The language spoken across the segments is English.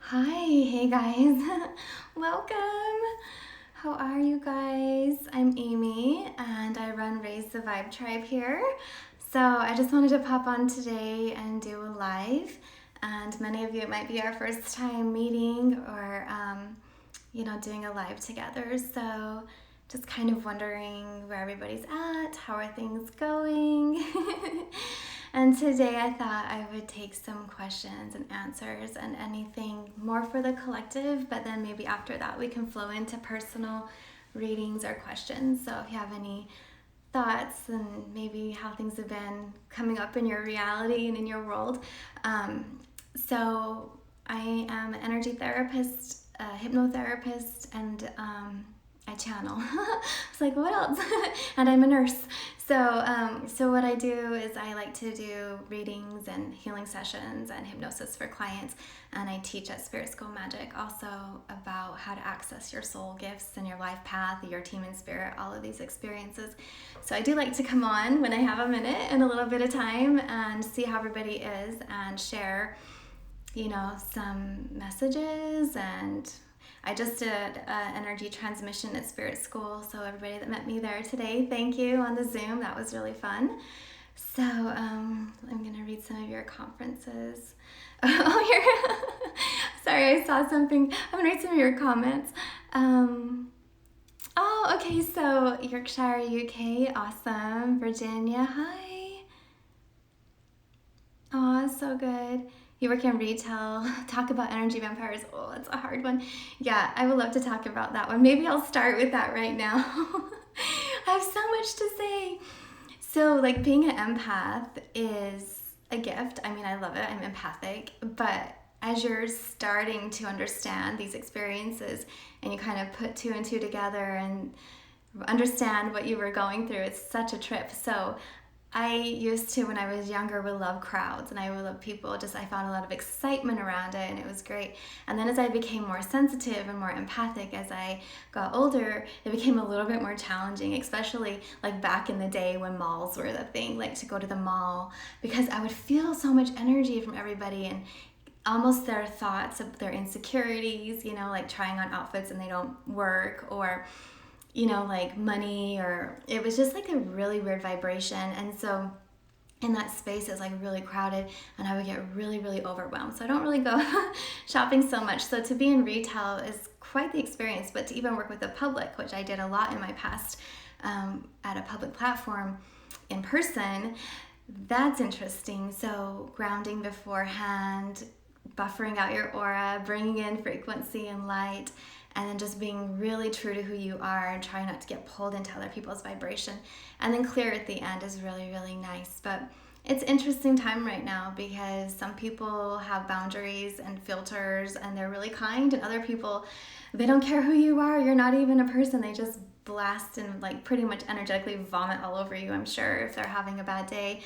Hi, hey guys, welcome. How are you guys? I'm Amy and I run Raise the Vibe Tribe here. So I just wanted to pop on today and do a live. And many of you, it might be our first time meeting or, doing a live together. So just kind of wondering where everybody's at, how are things going? And today I thought I would take some questions and answers and anything more for the collective, but then maybe after that we can flow into personal readings or questions. So if you have any thoughts and maybe how things have been coming up in your reality and in your world. So I am an energy therapist, a hypnotherapist, and I channel. It's like, what else? And I'm a nurse. So what I do is I like to do readings and healing sessions and hypnosis for clients. And I teach at Spirit School Magic also about how to access your soul gifts and your life path, your team in spirit, all of these experiences. So I do like to come on when I have a minute and a little bit of time and see how everybody is and share, some messages. And I just did an energy transmission at Spirit School, so everybody that met me there today, thank you on the Zoom. That was really fun. So I'm going to read some of your conferences. Oh, sorry, I saw something. I'm going to read some of your comments. Okay, so Yorkshire, UK, awesome. Virginia, hi. Oh, so good. You work in retail, talk about energy vampires. Oh, that's a hard one. Yeah, I would love to talk about that one. Maybe I'll start with that right now. I have so much to say. So, being an empath is a gift. I mean, I love it. I'm empathic. But as you're starting to understand these experiences and you kind of put two and two together and understand what you were going through, it's such a trip. So I used to, when I was younger, would love crowds and I would love people. I found a lot of excitement around it and it was great. And then as I became more sensitive and more empathic as I got older, it became a little bit more challenging, especially back in the day when malls were the thing, to go to the mall, because I would feel so much energy from everybody and almost their thoughts of their insecurities, trying on outfits and they don't work, or money, or it was just a really weird vibration. And so in that space it's really crowded and I would get really, really overwhelmed. So I don't really go shopping so much. So to be in retail is quite the experience, but to even work with the public, which I did a lot in my past at a public platform in person, that's interesting. So grounding beforehand, buffering out your aura, bringing in frequency and light, and then just being really true to who you are and trying not to get pulled into other people's vibration. And then clear at the end is really, really nice. But it's interesting time right now because some people have boundaries and filters and they're really kind, and other people, they don't care who you are. You're not even a person. They just blast and pretty much energetically vomit all over you, I'm sure, if they're having a bad day.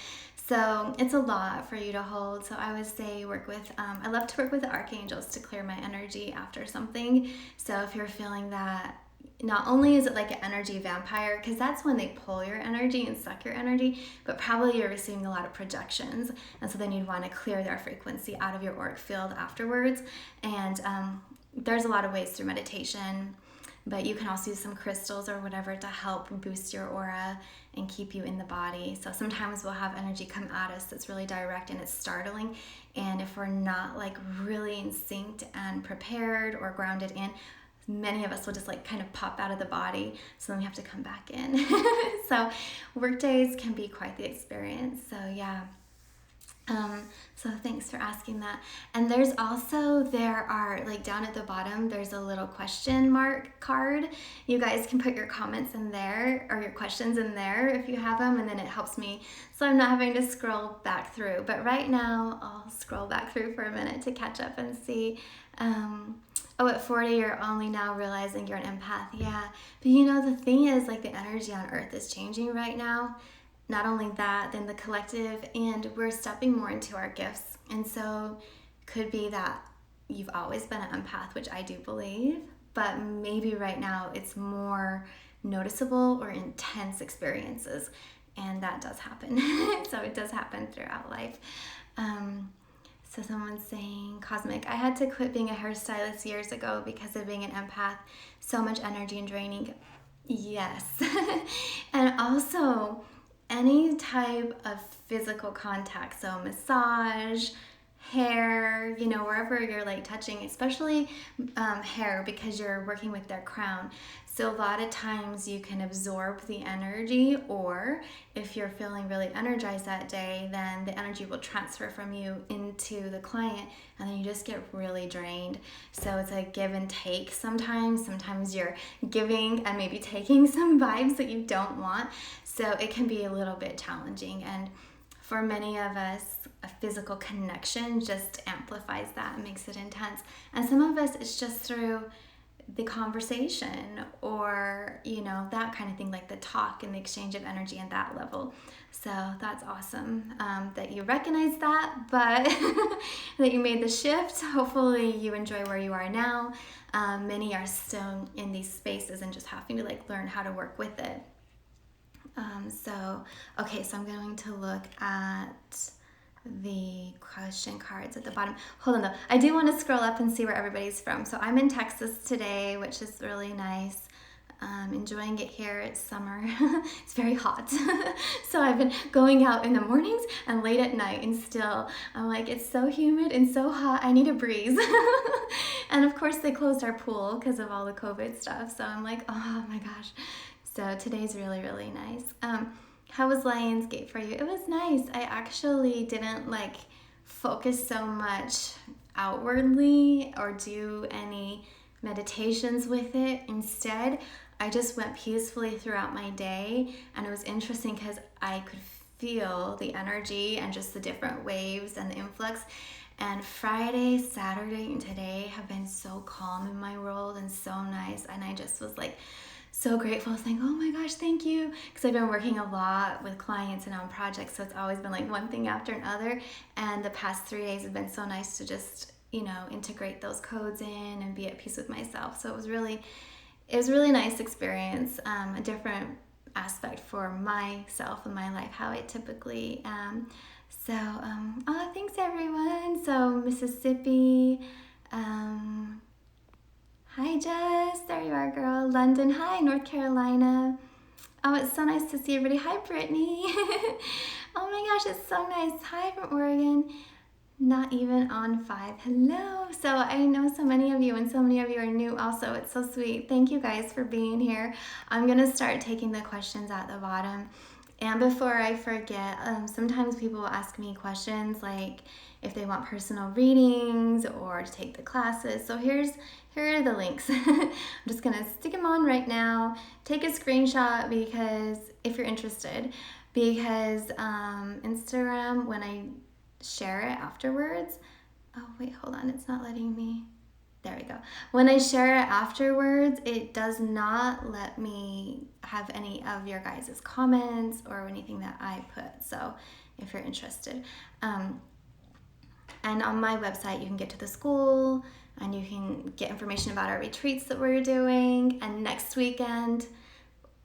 So it's a lot for you to hold. So I would say I love to work with the archangels to clear my energy after something. So if you're feeling that, not only is it like an energy vampire, because that's when they pull your energy and suck your energy, but probably you're receiving a lot of projections. And so then you'd want to clear their frequency out of your auric field afterwards. And there's a lot of ways through meditation, but you can also use some crystals or whatever to help boost your aura and keep you in the body. So sometimes we'll have energy come at us that's really direct and it's startling. And if we're not really in sync and prepared or grounded in, many of us will just kind of pop out of the body. So then we have to come back in. So work days can be quite the experience. So yeah. So thanks for asking that. And there are down at the bottom, there's a little question mark card. You guys can put your comments in there or your questions in there if you have them, and then it helps me so I'm not having to scroll back through. But right now I'll scroll back through for a minute to catch up and see. At 40 you're only now realizing you're an empath. Yeah, but the thing is, the energy on earth is changing right now. Not only that, then the collective, and we're stepping more into our gifts. And so could be that you've always been an empath, which I do believe, but maybe right now it's more noticeable or intense experiences. And that does happen. So it does happen throughout life. So someone's saying, cosmic, I had to quit being a hairstylist years ago because of being an empath. So much energy and draining. Yes. And also any type of physical contact, so massage, hair, you know, wherever you're like touching, especially hair, because you're working with their crown. So a lot of times you can absorb the energy, or if you're feeling really energized that day, then the energy will transfer from you into the client, and then you just get really drained. So it's a give and take sometimes. Sometimes you're giving and maybe taking some vibes that you don't want. So it can be a little bit challenging. And for many of us, a physical connection just amplifies that and makes it intense. And some of us, it's just through the conversation, or, you know, that kind of thing, like the talk and the exchange of energy at that level. So that's awesome that you recognize that, but that you made the shift. Hopefully you enjoy where you are now. Many are still in these spaces and just having to like learn how to work with it. Okay, so I'm going to look at the question cards at the bottom. Hold on though, I do want to scroll up and see where everybody's from. So I'm in Texas today, which is really nice. Enjoying it here. It's summer. It's very hot. So I've been going out in the mornings and late at night, and still I'm like, it's so humid and so hot, I need a breeze. And of course they closed our pool because of all the COVID stuff, so I'm like, oh my gosh. So today's really, really nice. How was Lionsgate for you? It was nice. I actually didn't like focus so much outwardly or do any meditations with it. Instead, I just went peacefully throughout my day, and it was interesting because I could feel the energy and just the different waves and the influx. And Friday, Saturday, and today have been so calm in my world and so nice. And I just was like so grateful. I was like, oh my gosh, thank you. Because I've been working a lot with clients and on projects, so it's always been like one thing after another. And the past 3 days have been so nice to just, you know, integrate those codes in and be at peace with myself. So it was really nice experience, a different aspect for myself and my life, how I typically am. Oh, thanks everyone. So Mississippi, hi Jess, there you are girl. London, hi. North Carolina. Oh, it's so nice to see everybody. Hi Brittany. Oh my gosh, it's so nice. Hi from Oregon. Not even on 5. Hello. So I know so many of you, and so many of you are new also. It's so sweet. Thank you guys for being here. I'm gonna start taking the questions at the bottom. And before I forget, sometimes people will ask me questions like if they want personal readings or to take the classes. So here are the links. I'm just gonna stick them on right now. Take a screenshot because if you're interested, because Instagram, when I share it afterwards, oh wait, hold on, it's not letting me. There we go. When I share it afterwards, it does not let me have any of your guys' comments or anything that I put. So if you're interested. And on my website, you can get to the school and you can get information about our retreats that we're doing. And next weekend,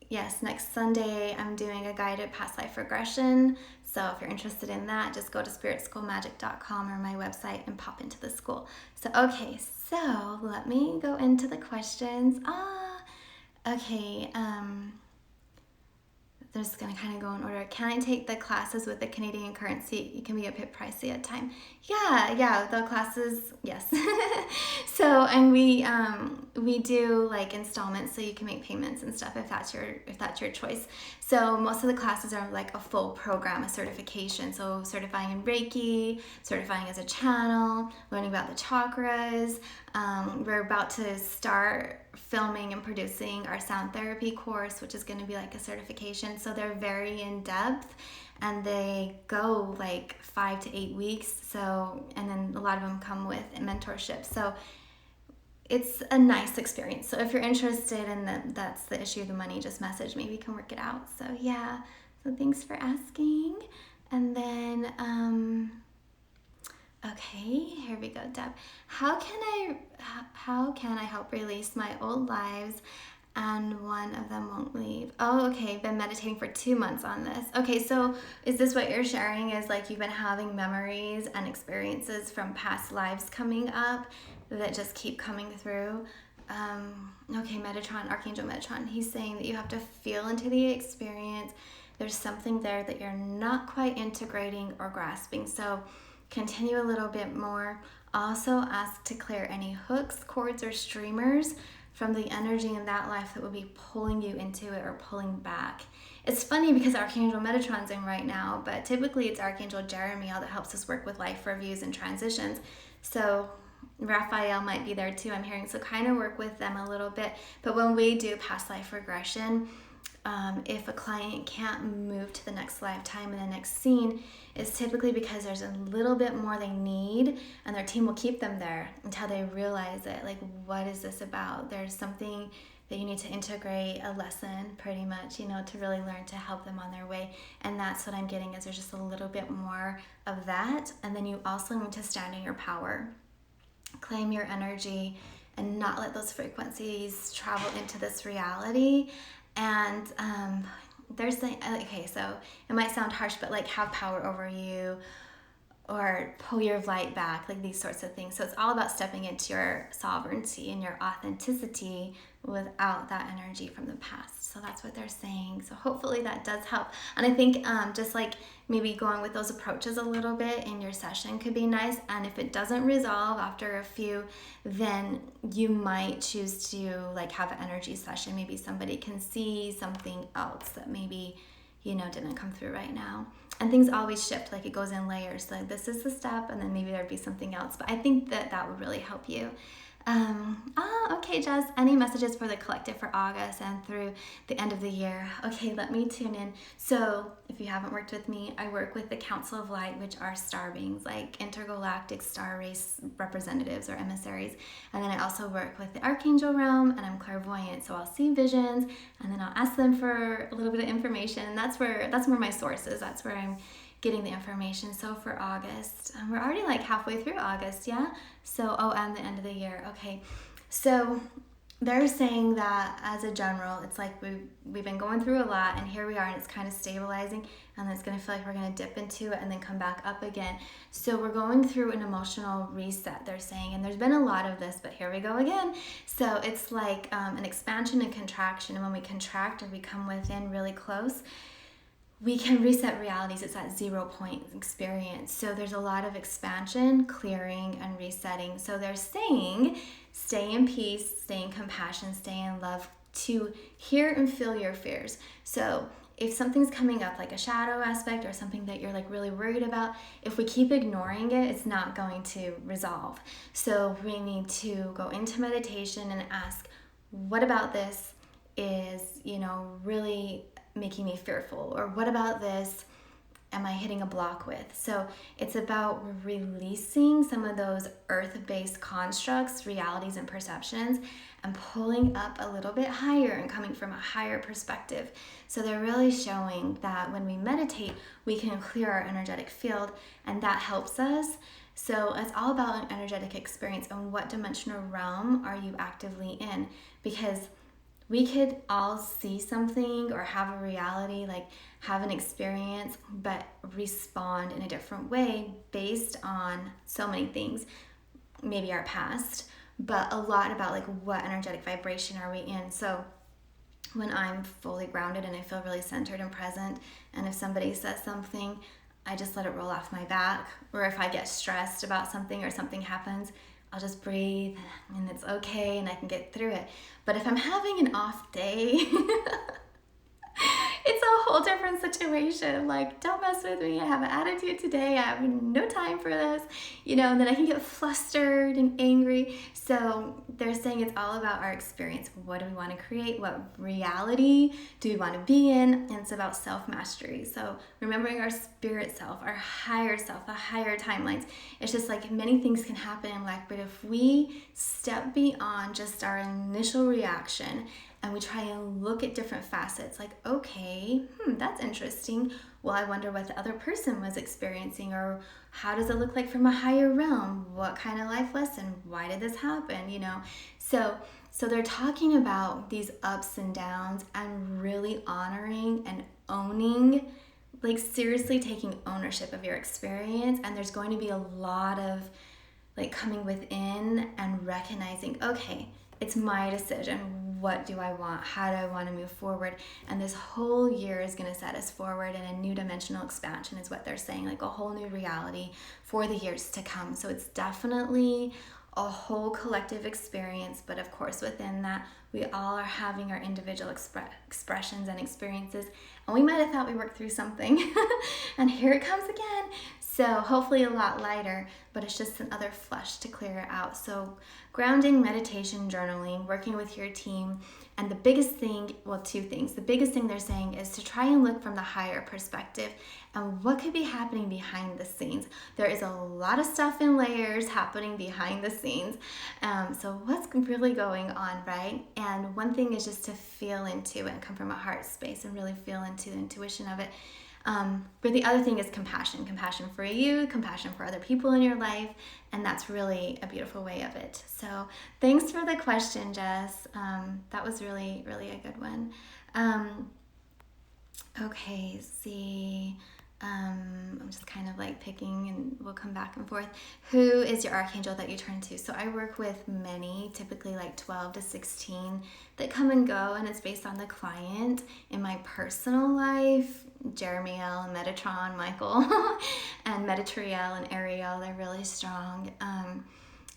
yes, next Sunday, I'm doing a guided past life regression. So if you're interested in that, just go to spiritschoolmagic.com or my website and pop into the school. So, okay, so let me go into the questions. Okay, they're just gonna kind of go in order. Can I take the classes with the Canadian currency? It can be a bit pricey at time. Yeah, the classes, yes. So, and we do like installments, so you can make payments and stuff if that's your choice. So most of the classes are like a full program, a certification. So certifying in Reiki, certifying as a channel, learning about the chakras. We're about to start filming and producing our sound therapy course, which is going to be like a certification. So they're very in depth and they go like 5 to 8 weeks. So, and then a lot of them come with mentorship. So it's a nice experience. So if you're interested and that's the issue, the money, just message me. We can work it out. So yeah. So thanks for asking. And then, okay, here we go, Deb. How can I help release my old lives and one of them won't leave. Oh, okay, been meditating for 2 months on this. Okay, so is this what you're sharing, is like you've been having memories and experiences from past lives coming up that just keep coming through? Okay, Metatron, Archangel Metatron, he's saying that you have to feel into the experience. There's something there that you're not quite integrating or grasping. So continue a little bit more. Also ask to clear any hooks, cords, or streamers from the energy in that life that would be pulling you into it or pulling back. It's funny because Archangel Metatron's in right now, but typically it's Archangel Jeremiel that helps us work with life reviews and transitions. So Raphael might be there too, I'm hearing. So kind of work with them a little bit. But when we do past life regression, if a client can't move to the next lifetime and the next scene, it's typically because there's a little bit more they need, and their team will keep them there until they realize it. Like, what is this about? There's something that you need to integrate, a lesson pretty much, you know, to really learn to help them on their way. And that's what I'm getting, is there's just a little bit more of that. And then you also need to stand in your power, claim your energy, and not let those frequencies travel into this reality. And there's the, okay, so it might sound harsh, but like have power over you or pull your light back, like these sorts of things. So it's all about stepping into your sovereignty and your authenticity without that energy from the past. So that's what they're saying. So hopefully that does help. And I think just like maybe going with those approaches a little bit in your session could be nice. And if it doesn't resolve after a few, then you might choose to like have an energy session. Maybe somebody can see something else that maybe, you know, didn't come through right now. And things always shift, like it goes in layers. So this is the step, and then maybe there'd be something else. But I think that that would really help you. Okay, Jess, any messages for the collective for August and through the end of the year? Okay, let me tune in. So if you haven't worked with me, I work with the Council of Light, which are star beings, like intergalactic star race representatives or emissaries. And then I also work with the Archangel realm, and I'm clairvoyant. So I'll see visions, and then I'll ask them for a little bit of information. That's where my source is. That's where I'm getting the information. So for August, we're already like halfway through August, yeah? So, and the end of the year, okay. So they're saying that as a general, it's like we've been going through a lot, and here we are, and it's kind of stabilizing, and it's going to feel like we're going to dip into it and then come back up again. So we're going through an emotional reset, they're saying, and there's been a lot of this, but here we go again. So it's like an expansion and contraction, and when we contract or we come within really close, we can reset realities. It's that 0 point experience. So there's a lot of expansion, clearing, and resetting. So they're saying, stay in peace, stay in compassion, stay in love, to hear and feel your fears. So if something's coming up, like a shadow aspect or something that you're like really worried about, if we keep ignoring it, it's not going to resolve. So we need to go into meditation and ask, what about this is, you know, really making me fearful? Or what about this am I hitting a block with? So it's about releasing some of those earth-based constructs, realities, and perceptions, and pulling up a little bit higher and coming from a higher perspective. So they're really showing that when we meditate, we can clear our energetic field, and that helps us. So it's all about an energetic experience, and what dimensional realm are you actively in? Because we could all see something or have a reality, like have an experience, but respond in a different way based on so many things, maybe our past, but a lot about like what energetic vibration are we in. So when I'm fully grounded and I feel really centered and present, and if somebody says something, I just let it roll off my back. Or if I get stressed about something or something happens, I'll just breathe, and it's okay, and I can get through it. But if I'm having an off day, it's a whole different situation. Like, don't mess with me. I have an attitude today. I have no time for this, you know, and then I can get flustered and angry. So they're saying it's all about our experience. What do we want to create? What reality do we want to be in? And it's about self-mastery. So remembering our spirit self, our higher self, the higher timelines. It's just like many things can happen in life, but if we step beyond just our initial reaction and we try and look at different facets, like, okay, that's interesting. Well, I wonder what the other person was experiencing, or how does it look like from a higher realm? What kind of life lesson? Why did this happen? You know, so So they're talking about these ups and downs and really honoring and owning, like seriously taking ownership of your experience. And there's going to be a lot of like coming within and recognizing, okay, it's my decision. What do I want? How do I want to move forward? And this whole year is going to set us forward in a new dimensional expansion is what they're saying, like a whole new reality for the years to come. So it's definitely a whole collective experience, but of course within that we all are having our individual expressions and experiences, and we might have thought we worked through something and here it comes again. So hopefully a lot lighter, but it's just another flush to clear it out. So grounding, meditation, journaling, working with your team, and the biggest thing, well, two things. The biggest thing they're saying is to try and look from the higher perspective and what could be happening behind the scenes. There is a lot of stuff in layers happening behind the scenes. So what's really going on, right? And one thing is just to feel into it and come from a heart space and really feel into the intuition of it. But the other thing is compassion for you, compassion for other people in your life, and that's really a beautiful way of it. So thanks for the question, Jess. That was really, really a good one. Okay, see. I'm just kind of like picking and we'll come back and forth. Who is your archangel that you turn to? So I work with many, typically like 12 to 16 that come and go, and it's based on the client. In my personal life, Jeremiel and Metatron, Michael, and Metatriel and Ariel, they're really strong.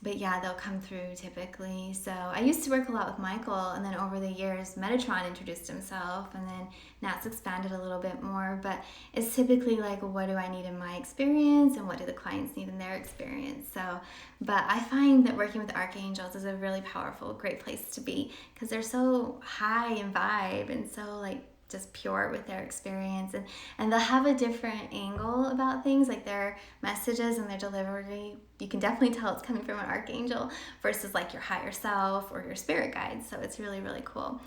But yeah, they'll come through typically. So I used to work a lot with Michael, and then over the years, Metatron introduced himself, and then now it's expanded a little bit more. But it's typically like, what do I need in my experience, and what do the clients need in their experience? So, but I find that working with archangels is a really powerful, great place to be because they're so high in vibe and so like just pure with their experience, and they'll have a different angle about things, like their messages and their delivery. You can definitely tell it's coming from an archangel versus like your higher self or your spirit guide. So it's really, really cool.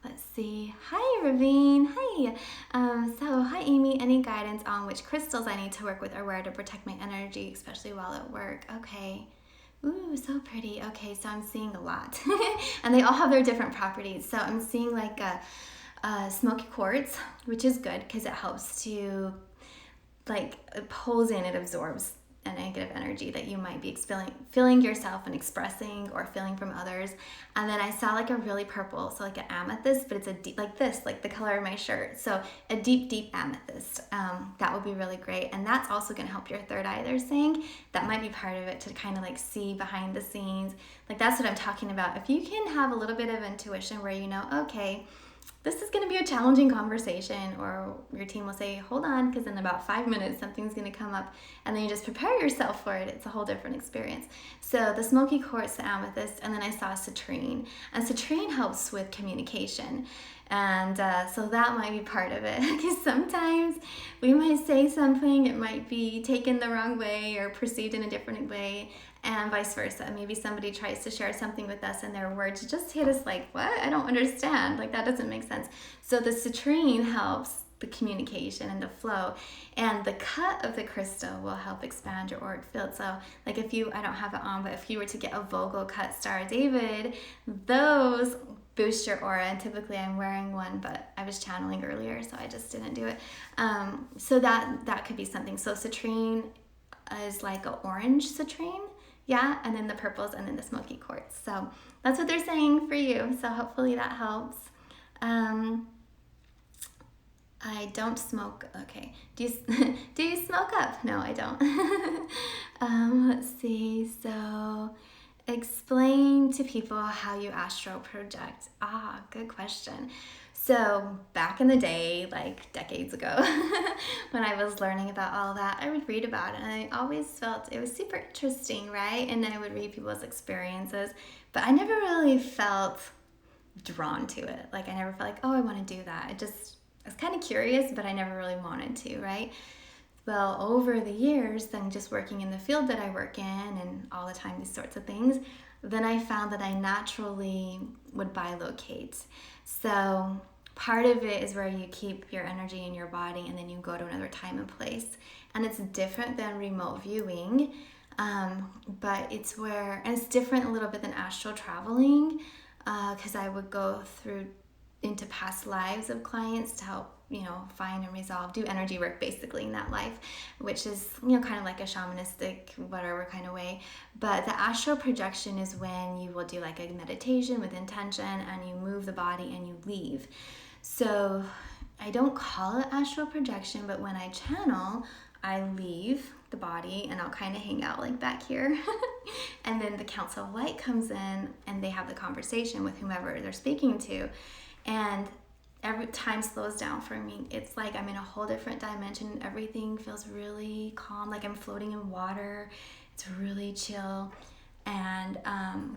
Let's see. Hi, Ravine. Hi. Hi, Amy. Any guidance on which crystals I need to work with or where to protect my energy, especially while at work? Okay. Ooh, so pretty. Okay, so I'm seeing a lot. And they all have their different properties. So I'm seeing like a smoky quartz, which is good because it helps to, like, it pulls in, it absorbs a negative energy that you might be feeling yourself and expressing or feeling from others. And then I saw like a really purple, so like an amethyst, but it's a deep, like this, like the color of my shirt. So a deep, deep amethyst. That would be really great. And that's also going to help your third eye, they're saying. That might be part of it, to kind of like see behind the scenes. Like that's what I'm talking about. If you can have a little bit of intuition where you know, okay, this is going to be a challenging conversation, or your team will say, hold on, because in about 5 minutes something's going to come up, and then you just prepare yourself for it. It's a whole different experience. So the smoky quartz, the amethyst, and then I saw citrine, and citrine helps with communication. And so that might be part of it, because sometimes we might say something, it might be taken the wrong way or perceived in a different way, and vice versa. Maybe somebody tries to share something with us and their words just hit us like, what? I don't understand. Like, that doesn't make sense. So the citrine helps the communication and the flow, and the cut of the crystal will help expand your auric field. So like if you, I don't have it on, but if you were to get a Vogel cut Star David, those boost your aura, and typically I'm wearing one, but I was channeling earlier, so I just didn't do it. So that could be something. So citrine is like an orange citrine, yeah, and then the purples, and then the smoky quartz. So that's what they're saying for you. So hopefully that helps. I don't smoke. Okay. Do you smoke up? No, I don't. Let's see. So explain to people how you astral project. Good question. So back in the day, like decades ago, when I was learning about all that, I would read about it, and I always felt it was super interesting, right? And I would read people's experiences, but I never really felt drawn to it. Like I never felt like, oh, I want to do that. I was kind of curious, but I never really wanted to, right? Well, over the years, then just working in the field that I work in and all the time, these sorts of things, then I found that I naturally would bilocate. So part of it is where you keep your energy in your body and then you go to another time and place. And it's different than remote viewing. But it's where, and it's different a little bit than astral traveling, because I would go through into past lives of clients to help, find and resolve, do energy work basically in that life, which is, kind of like a shamanistic, whatever kind of way. But the astral projection is when you will do like a meditation with intention and you move the body and you leave. So I don't call it astral projection, but when I channel, I leave the body and I'll kind of hang out like back here. And then the Council of Light comes in and they have the conversation with whomever they're speaking to. And every time slows down for me. It's like I'm in a whole different dimension. Everything feels really calm, like I'm floating in water. It's really chill. And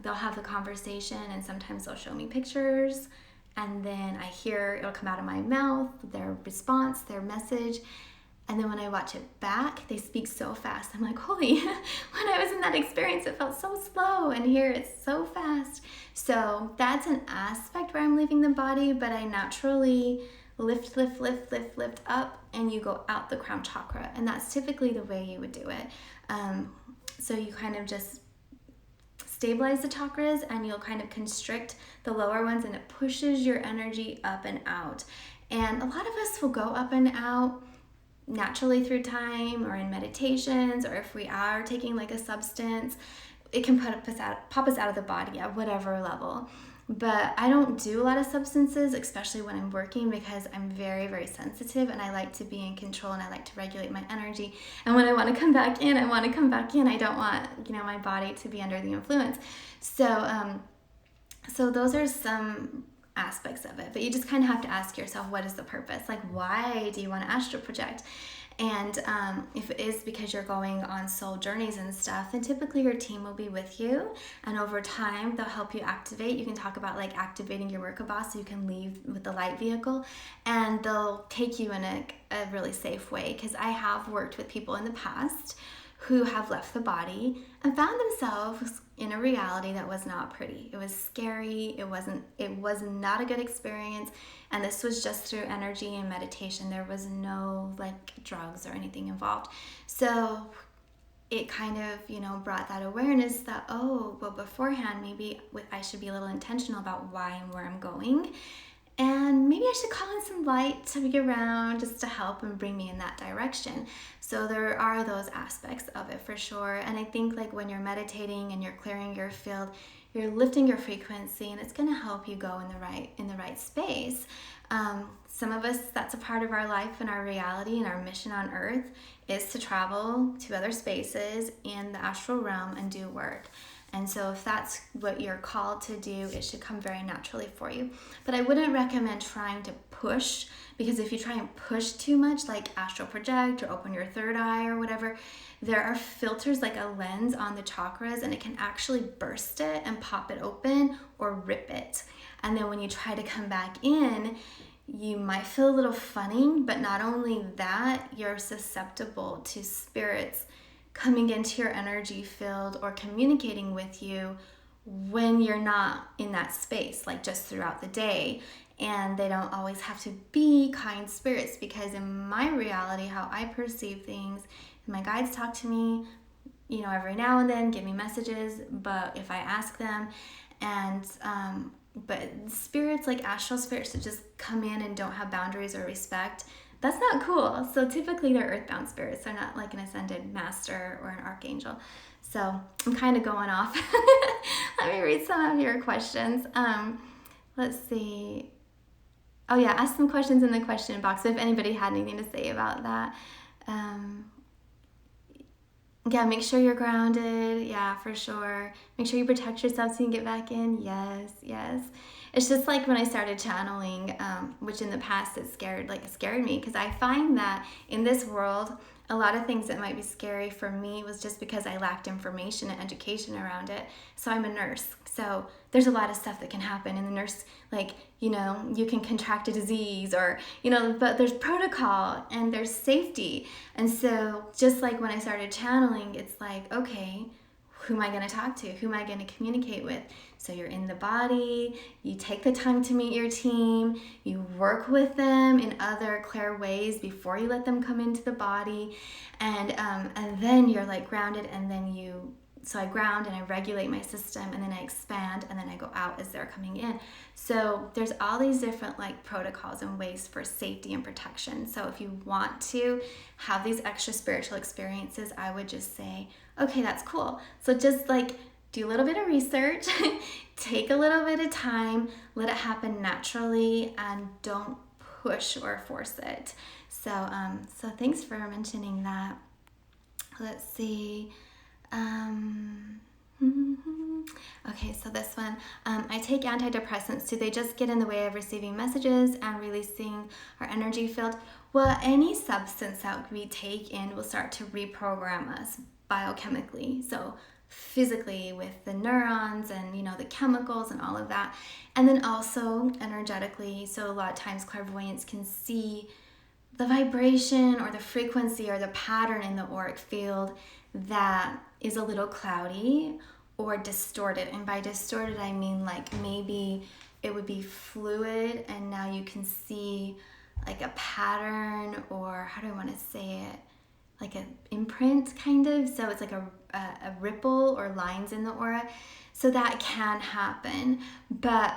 they'll have the conversation, and sometimes they'll show me pictures, and then I hear it'll come out of my mouth, their response, their message. And then when I watch it back, they speak so fast. I'm like, holy, when I was in that experience, it felt so slow, and here it's so fast. So that's an aspect where I'm leaving the body, but I naturally lift up, and you go out the crown chakra. And that's typically the way you would do it. So you kind of just stabilize the chakras, and you'll kind of constrict the lower ones, and it pushes your energy up and out. And a lot of us will go up and out naturally through time or in meditations, or if we are taking like a substance, it can pop us out of the body at whatever level. But I don't do a lot of substances, especially when I'm working, because I'm very, very sensitive, and I like to be in control, and I like to regulate my energy. And when I want to come back in, I want to come back in. I don't want, my body to be under the influence. So those are some aspects of it, but you just kind of have to ask yourself, what is the purpose? Like, why do you want to astral project? And if it is because you're going on soul journeys and stuff, then typically your team will be with you, and over time they'll help you activate. You can talk about like activating your Merkaba so you can leave with the light vehicle, and they'll take you in a really safe way, because I have worked with people in the past who have left the body and found themselves in a reality that was not pretty. It was scary. It was not a good experience. And this was just through energy and meditation. There was no like drugs or anything involved. So it kind of, brought that awareness that, beforehand, maybe I should be a little intentional about why and where I'm going. And maybe I should call in some light to be around just to help and bring me in that direction. So there are those aspects of it for sure. And I think like when you're meditating and you're clearing your field, you're lifting your frequency, and it's going to help you go in the right space. Some of us, that's a part of our life and our reality, and our mission on earth is to travel to other spaces in the astral realm and do work. And so if that's what you're called to do, it should come very naturally for you. But I wouldn't recommend trying to push, because if you try and push too much, like astral project or open your third eye or whatever, there are filters like a lens on the chakras, and it can actually burst it and pop it open or rip it. And then when you try to come back in, you might feel a little funny, but not only that, you're susceptible to spirits coming into your energy field or communicating with you when you're not in that space, like just throughout the day. And they don't always have to be kind spirits, because in my reality, how I perceive things, my guides talk to me, every now and then, give me messages, but if I ask them, and but spirits like astral spirits that just come in and don't have boundaries or respect, that's not cool. So typically they're earthbound spirits. They're not like an ascended master or an archangel. So I'm kind of going off. Let me read some of your questions. Let's see. Oh yeah, ask some questions in the question box if anybody had anything to say about that. Yeah, make sure you're grounded. Yeah, for sure. Make sure you protect yourself so you can get back in. Yes. It's just like when I started channeling, which in the past it scared me, because I find that in this world, a lot of things that might be scary for me was just because I lacked information and education around it. So I'm a nurse. So there's a lot of stuff that can happen in the nurse, you can contract a disease or, but there's protocol and there's safety. And so just like when I started channeling, it's like, okay, who am I going to talk to? Who am I going to communicate with? So you're in the body, you take the time to meet your team, you work with them in other clair ways before you let them come into the body, and then you're like grounded, and then so I ground and I regulate my system, and then I expand, and then I go out as they're coming in. So there's all these different like protocols and ways for safety and protection. So if you want to have these extra spiritual experiences, I would just say, okay, that's cool. So just like do a little bit of research, take a little bit of time, let it happen naturally, and don't push or force it. So thanks for mentioning that. Let's see. Okay, so this one, I take antidepressants. Do they just get in the way of receiving messages and releasing our energy field? Well, any substance that we take in will start to reprogram us biochemically. So physically with the neurons and the chemicals and all of that, and then also energetically. So a lot of times clairvoyants can see the vibration or the frequency or the pattern in the auric field that is a little cloudy or distorted. And by distorted, I mean like maybe it would be fluid and now you can see like a pattern, or how do I want to say it? Like an imprint kind of. So it's like a ripple or lines in the aura. So that can happen. But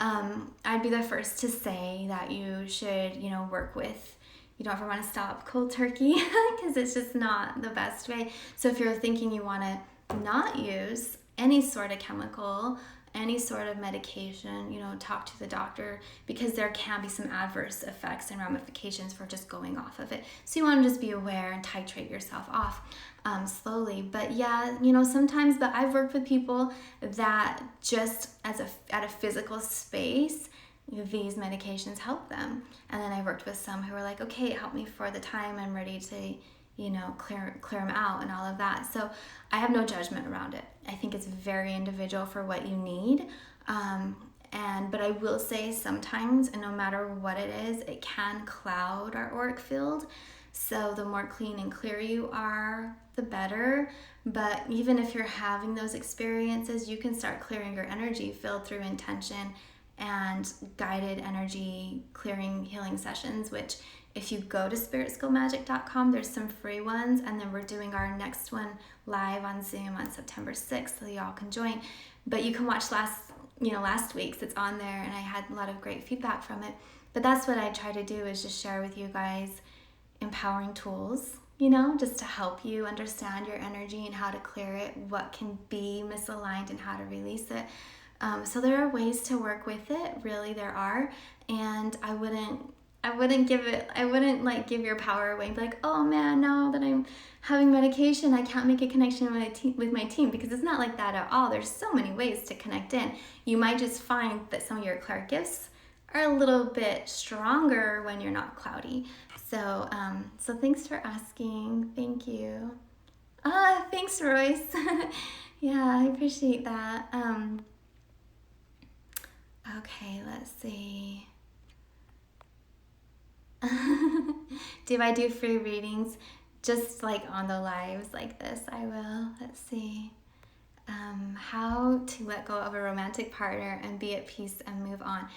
I'd be the first to say that you should, work with, you don't ever want to stop cold turkey because it's just not the best way. So if you're thinking you want to not use any sort of chemical, any sort of medication, talk to the doctor, because there can be some adverse effects and ramifications for just going off of it. So you want to just be aware and titrate yourself off slowly. But yeah, sometimes, but I've worked with people that just at a physical space, these medications help them. And then I worked with some who were like, okay, it helped me for the time I'm ready to, clear them out and all of that. So I have no judgment around it. I think it's very individual for what you need. But I will say sometimes, and no matter what it is, it can cloud our auric field. So the more clean and clear you are, the better. But even if you're having those experiences, you can start clearing your energy field through intention and guided energy clearing healing sessions, which if you go to spiritschoolmagic.com, there's some free ones, and then we're doing our next one live on Zoom on September 6th, so y'all can join. But you can watch last week's, it's on there, and I had a lot of great feedback from it. But that's what I try to do, is just share with you guys empowering tools, just to help you understand your energy and how to clear it, what can be misaligned and how to release it. So there are ways to work with it, really there are, and I wouldn't give your power away and be like, oh man, now that I'm having medication, I can't make a connection with my team, because it's not like that at all. There's so many ways to connect in. You might just find that some of your clairgifts are a little bit stronger when you're not cloudy. So thanks for asking. Thank you. Thanks, Royce. Yeah, I appreciate that. Okay, let's see. Do I do free readings? Just like on the lives like this, I will. Let's see. How to let go of a romantic partner and be at peace and move on.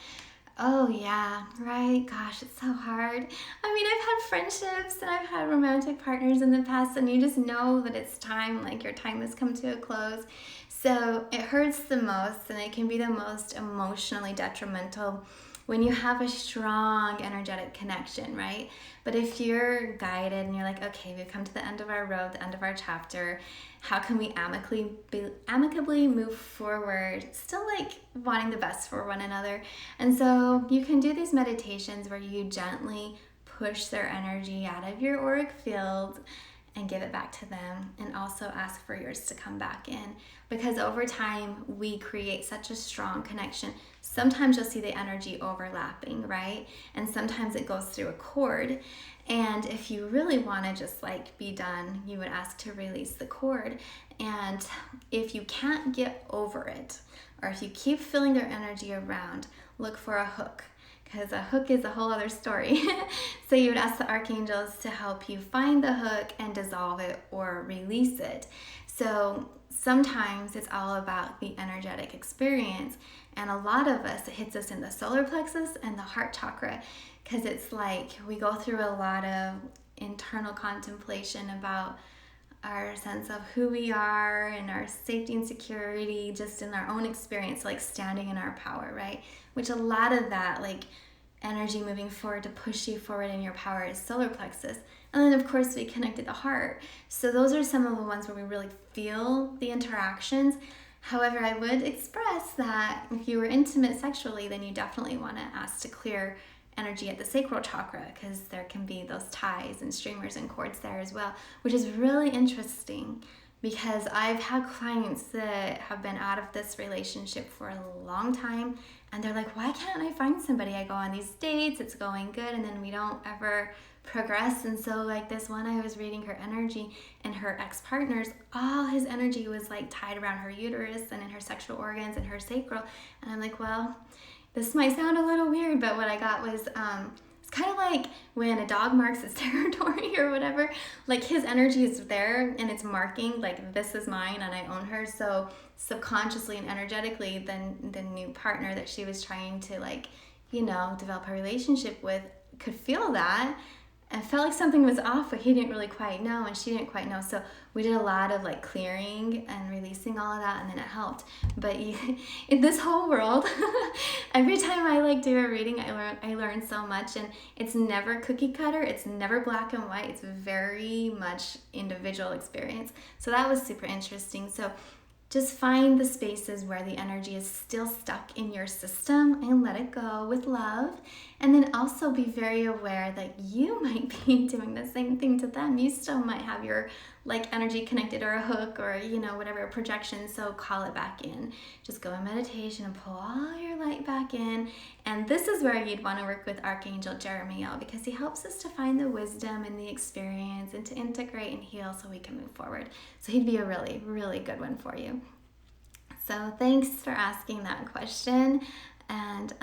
Oh yeah, right. Gosh, it's so hard. I mean, I've had friendships and I've had romantic partners in the past, and you just know that it's time, like your time has come to a close. So it hurts the most, and it can be the most emotionally detrimental when you have a strong energetic connection, right? But if you're guided and you're like, okay, we've come to the end of our road, the end of our chapter, how can we amicably move forward, still like wanting the best for one another? And so you can do these meditations where you gently push their energy out of your auric field and give it back to them, and also ask for yours to come back in, because over time we create such a strong connection. Sometimes you'll see the energy overlapping, right? And sometimes it goes through a cord, and if you really want to just like be done, you would ask to release the cord. And if you can't get over it, or if you keep feeling their energy around, look for a hook, because a hook is a whole other story. So you would ask the archangels to help you find the hook and dissolve it or release it. So sometimes it's all about the energetic experience, and a lot of us, it hits us in the solar plexus and the heart chakra, because it's like we go through a lot of internal contemplation about our sense of who we are and our safety and security just in our own experience, like standing in our power, right? Which a lot of that, like energy moving forward to push you forward in your power, is solar plexus. And then of course we connected the heart. So those are some of the ones where we really feel the interactions. However, I would express that if you were intimate sexually, then you definitely want to ask to clear energy at the sacral chakra, because there can be those ties and streamers and cords there as well, which is really interesting, because I've had clients that have been out of this relationship for a long time, and they're like, why can't I find somebody? I go on these dates, it's going good, and then we don't ever progress. And so like this one, I was reading her energy, and her ex-partner's, all his energy was like tied around her uterus and in her sexual organs and her sacral. And I'm like, well, this might sound a little weird, but what I got was, it's kind of like when a dog marks its territory or whatever, like his energy is there and it's marking like, this is mine and I own her. So subconsciously and energetically, then the new partner that she was trying to like, you know, develop a relationship with could feel that and felt like something was off, but he didn't really quite know and she didn't quite know. So we did a lot of like clearing and releasing all of that, and then it helped. But in this whole world, every time I like do a reading, I learn so much, and it's never cookie cutter. It's never black and white. It's very much individual experience. So that was super interesting. So just find the spaces where the energy is still stuck in your system and let it go with love. And then also be very aware that you might be doing the same thing to them. You still might have your like energy connected or a hook or, you know, whatever, projection. So call it back in. Just go in meditation and pull all your light back in. And this is where you'd want to work with Archangel Jeremiel, because he helps us to find the wisdom and the experience and to integrate and heal so we can move forward. So he'd be a really, really good one for you. So thanks for asking that question. And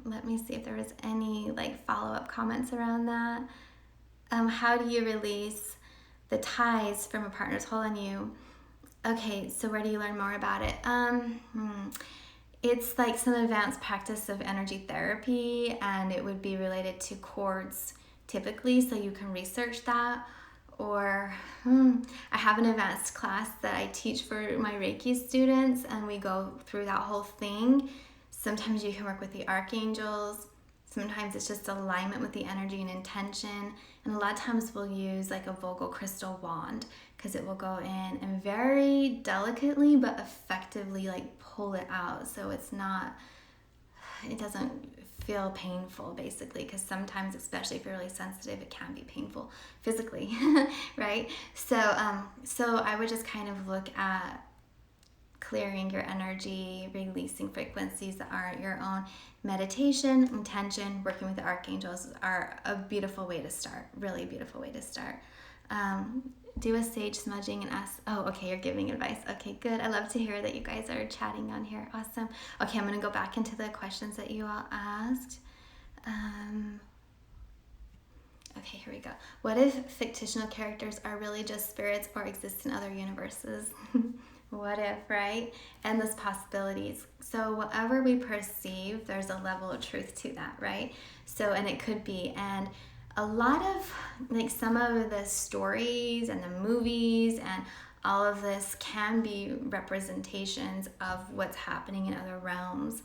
let me see if there was any like follow-up comments around that. How do you release the ties from a partner's hold on you? Okay, so where do you learn more about it? It's like some advanced practice of energy therapy, and it would be related to cords typically, so you can research that. Or I have an advanced class that I teach for my Reiki students, and we go through that whole thing. Sometimes you can work with the archangels. Sometimes it's just alignment with the energy and intention. And a lot of times we'll use like a Vogel crystal wand, because it will go in and very delicately but effectively like pull it out. So it doesn't feel painful basically, because sometimes, especially if you're really sensitive, it can be painful physically, right? So I would just kind of look at clearing your energy, releasing frequencies that aren't your own. Meditation, intention, working with the archangels are a beautiful way to start, really beautiful way to start. Do a sage smudging and ask, oh, okay, you're giving advice. Okay, good. I love to hear that you guys are chatting on here. Awesome. Okay, I'm going to go back into the questions that you all asked. Okay, here we go. What if fictional characters are really just spirits or exist in other universes? What if, right? Endless possibilities. So whatever we perceive, there's a level of truth to that, right? So, and it could be, and a lot of, like some of the stories and the movies and all of this can be representations of what's happening in other realms.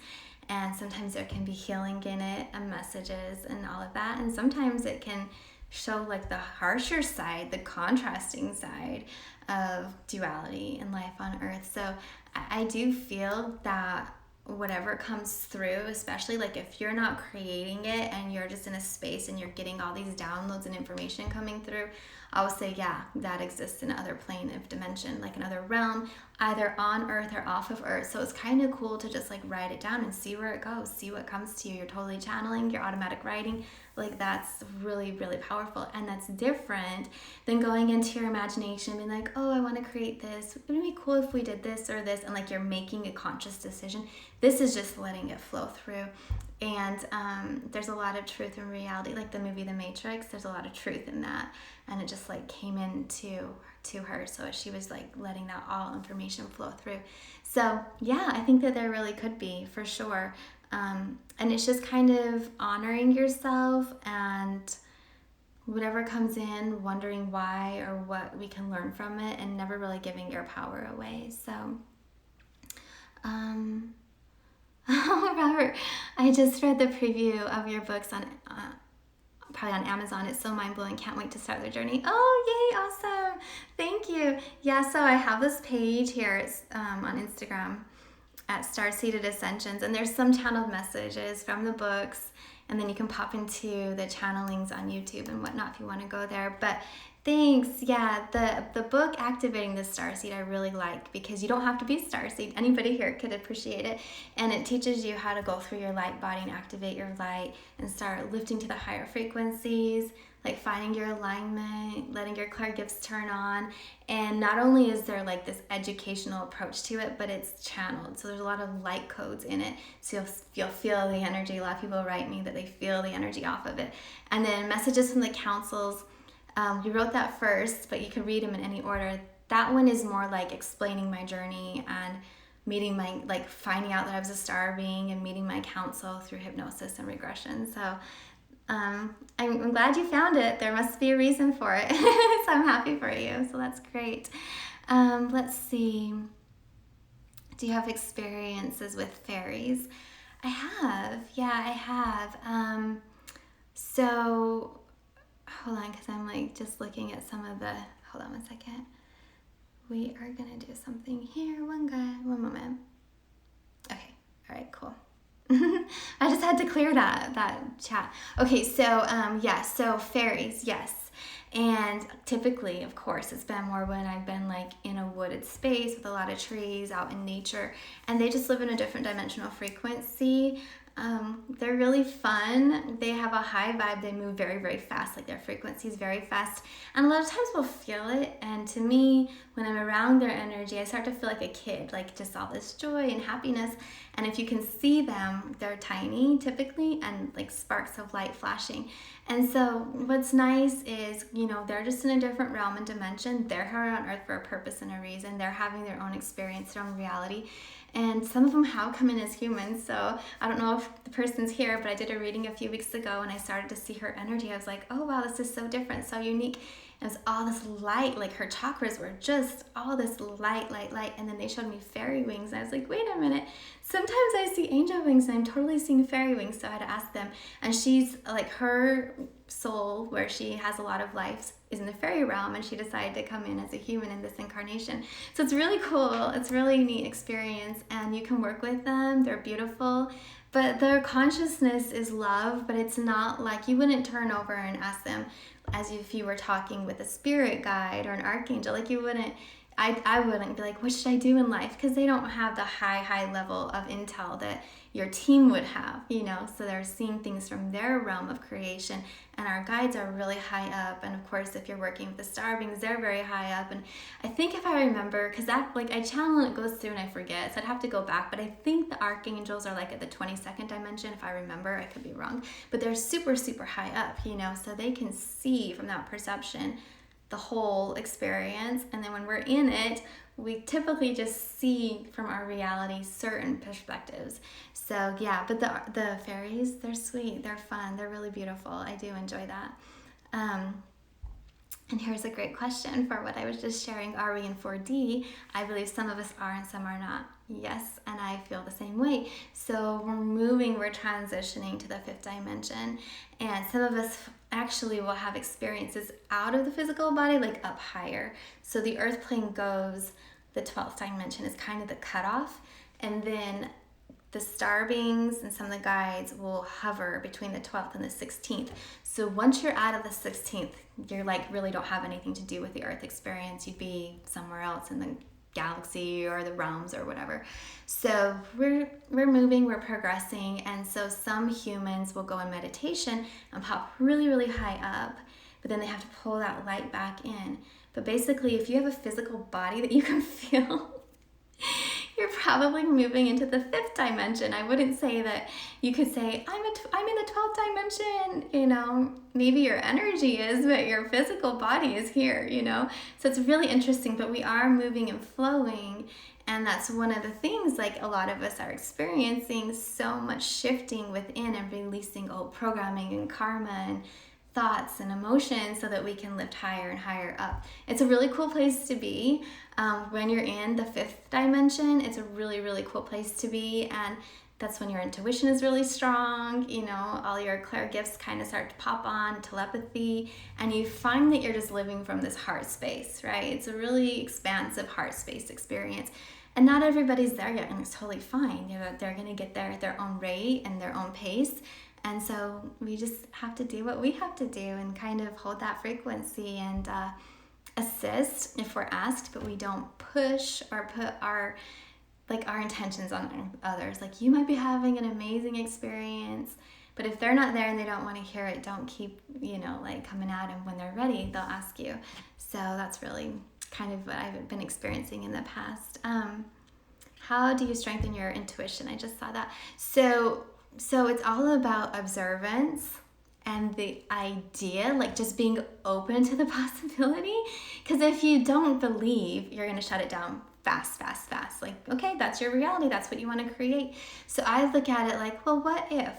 And sometimes there can be healing in it and messages and all of that. And sometimes it can show like the harsher side, the contrasting side of duality in life on earth. So I do feel that whatever comes through, especially like if you're not creating it and you're just in a space and you're getting all these downloads and information coming through, I would say, yeah, that exists in another plane of dimension, like another realm, either on earth or off of earth. So it's kind of cool to just like write it down and see where it goes, see what comes to you. You're totally channeling, you're automatic writing. Like that's really, really powerful. And that's different than going into your imagination and being like, oh, I want to create this. Wouldn't it be cool if we did this or this? And like you're making a conscious decision. This is just letting it flow through. And there's a lot of truth in reality, like the movie The Matrix. There's a lot of truth in that, and it just like came into her. So she was like letting that all information flow through. So yeah, I think that there really could be, for sure. And it's just kind of honoring yourself and whatever comes in, wondering why or what we can learn from it, and never really giving your power away. So, oh, Robert, I just read the preview of your books on probably on Amazon. It's so mind-blowing. Can't wait to start the journey. Oh, yay, awesome. Thank you. Yeah, so I have this page here. It's on Instagram at Starseed Ascensions, and there's some channeled messages from the books, and then you can pop into the channelings on YouTube and whatnot if you want to go there. But thanks. Yeah, the book Activating the Starseed I really like, because you don't have to be Starseed. Anybody here could appreciate it, and it teaches you how to go through your light body and activate your light and start lifting to the higher frequencies, like finding your alignment, letting your clairgifts turn on. And not only is there like this educational approach to it, but it's channeled. So there's a lot of light codes in it. So you'll feel the energy. A lot of people write me that they feel the energy off of it. And then messages from the councils. We wrote that first, but you could read them in any order. That one is more like explaining my journey and meeting my, like finding out that I was a star being and meeting my council through hypnosis and regression. So I'm glad you found it. There must be a reason for it. So I'm happy for you. So that's great. Let's see. Do you have experiences with fairies? I have. Yeah, I have. So hold on, because I'm like just looking at some of the, hold on one second. We are going to do something here. One moment. Okay. All right, cool. I just had to clear that chat. Okay, so yeah, so fairies, yes. And typically, of course, it's been more when I've been like in a wooded space with a lot of trees out in nature, and they just live in a different dimensional frequency. They're really fun. They have a high vibe. They move very, very fast. Like their frequency is very fast. And a lot of times we'll feel it. And to me, when I'm around their energy, I start to feel like a kid, like just all this joy and happiness. And if you can see them, they're tiny typically, and like sparks of light flashing. And so what's nice is, you know, they're just in a different realm and dimension. They're here on earth for a purpose and a reason. They're having their own experience, their own reality. And some of them have come in as humans. So I don't know if the person's here, but I did a reading a few weeks ago and I started to see her energy. I was like, oh wow, this is so different, so unique. It was all this light, like her chakras were just all this light. And then they showed me fairy wings. And I was like, wait a minute. Sometimes I see angel wings and I'm totally seeing fairy wings. So I had to ask them. And she's like, her soul, where she has a lot of lives, is in the fairy realm, and she decided to come in as a human in this incarnation. So it's really cool. It's a really neat experience, and you can work with them. They're beautiful. But their consciousness is love, but it's not like you wouldn't turn over and ask them as if you were talking with a spirit guide or an archangel. Like you wouldn't, I wouldn't be like, what should I do in life? Because they don't have the high level of intel that your team would have, you know, so they're seeing things from their realm of creation, and our guides are really high up. And of course, if you're working with the star beings, they're very high up. And I think if I remember, because that, like, I channel and it goes through and I forget, so I'd have to go back, but I think the archangels are like at the 22nd dimension, if I remember. I could be wrong, but they're super high up, you know, so they can see from that perception the whole experience. And then when we're in it, we typically just see from our reality certain perspectives. So yeah, but the fairies, they're sweet, they're fun, they're really beautiful. I do enjoy that. And here's a great question for what I was just sharing. Are we in 4D? I believe some of us are and some are not. Yes, and I feel the same way. So we're transitioning to the 5th dimension, and some of us actually will have experiences out of the physical body, like up higher. So the earth plane goes, the 12th dimension is kind of the cutoff, and then the star beings and some of the guides will hover between the 12th and the 16th. So once you're out of the 16th, you're like really don't have anything to do with the earth experience. You'd be somewhere else in the galaxy or the realms or whatever. So we're moving, we're progressing. And so some humans will go in meditation and pop really high up, but then they have to pull that light back in. But basically, if you have a physical body that you can feel, you're probably moving into the 5th dimension. I wouldn't say that you could say, I'm in the 12th dimension, you know. Maybe your energy is, but your physical body is here, you know. So it's really interesting, but we are moving and flowing. And that's one of the things, like, a lot of us are experiencing so much shifting within and releasing old programming and karma and thoughts and emotions so that we can lift higher and higher up. It's a really cool place to be. When you're in the 5th dimension, it's a really, really cool place to be. And that's when your intuition is really strong, you know, all your clairgifts kind of start to pop on, telepathy, and you find that you're just living from this heart space, right? It's a really expansive heart space experience. And not everybody's there yet, and it's totally fine. You know, they're going to get there at their own rate and their own pace. And so we just have to do what we have to do and kind of hold that frequency and assist if we're asked, but we don't push or put our intentions on others. Like, you might be having an amazing experience, but if they're not there and they don't want to hear it, don't keep, you know, like, coming at them. When they're ready, they'll ask you. So that's really kind of what I've been experiencing in the past. How do you strengthen your intuition? I just saw that. So it's all about observance and the idea, like, just being open to the possibility. Because if you don't believe, you're going to shut it down fast. Like, okay, that's your reality. That's what you want to create. So I look at it like, well, what if?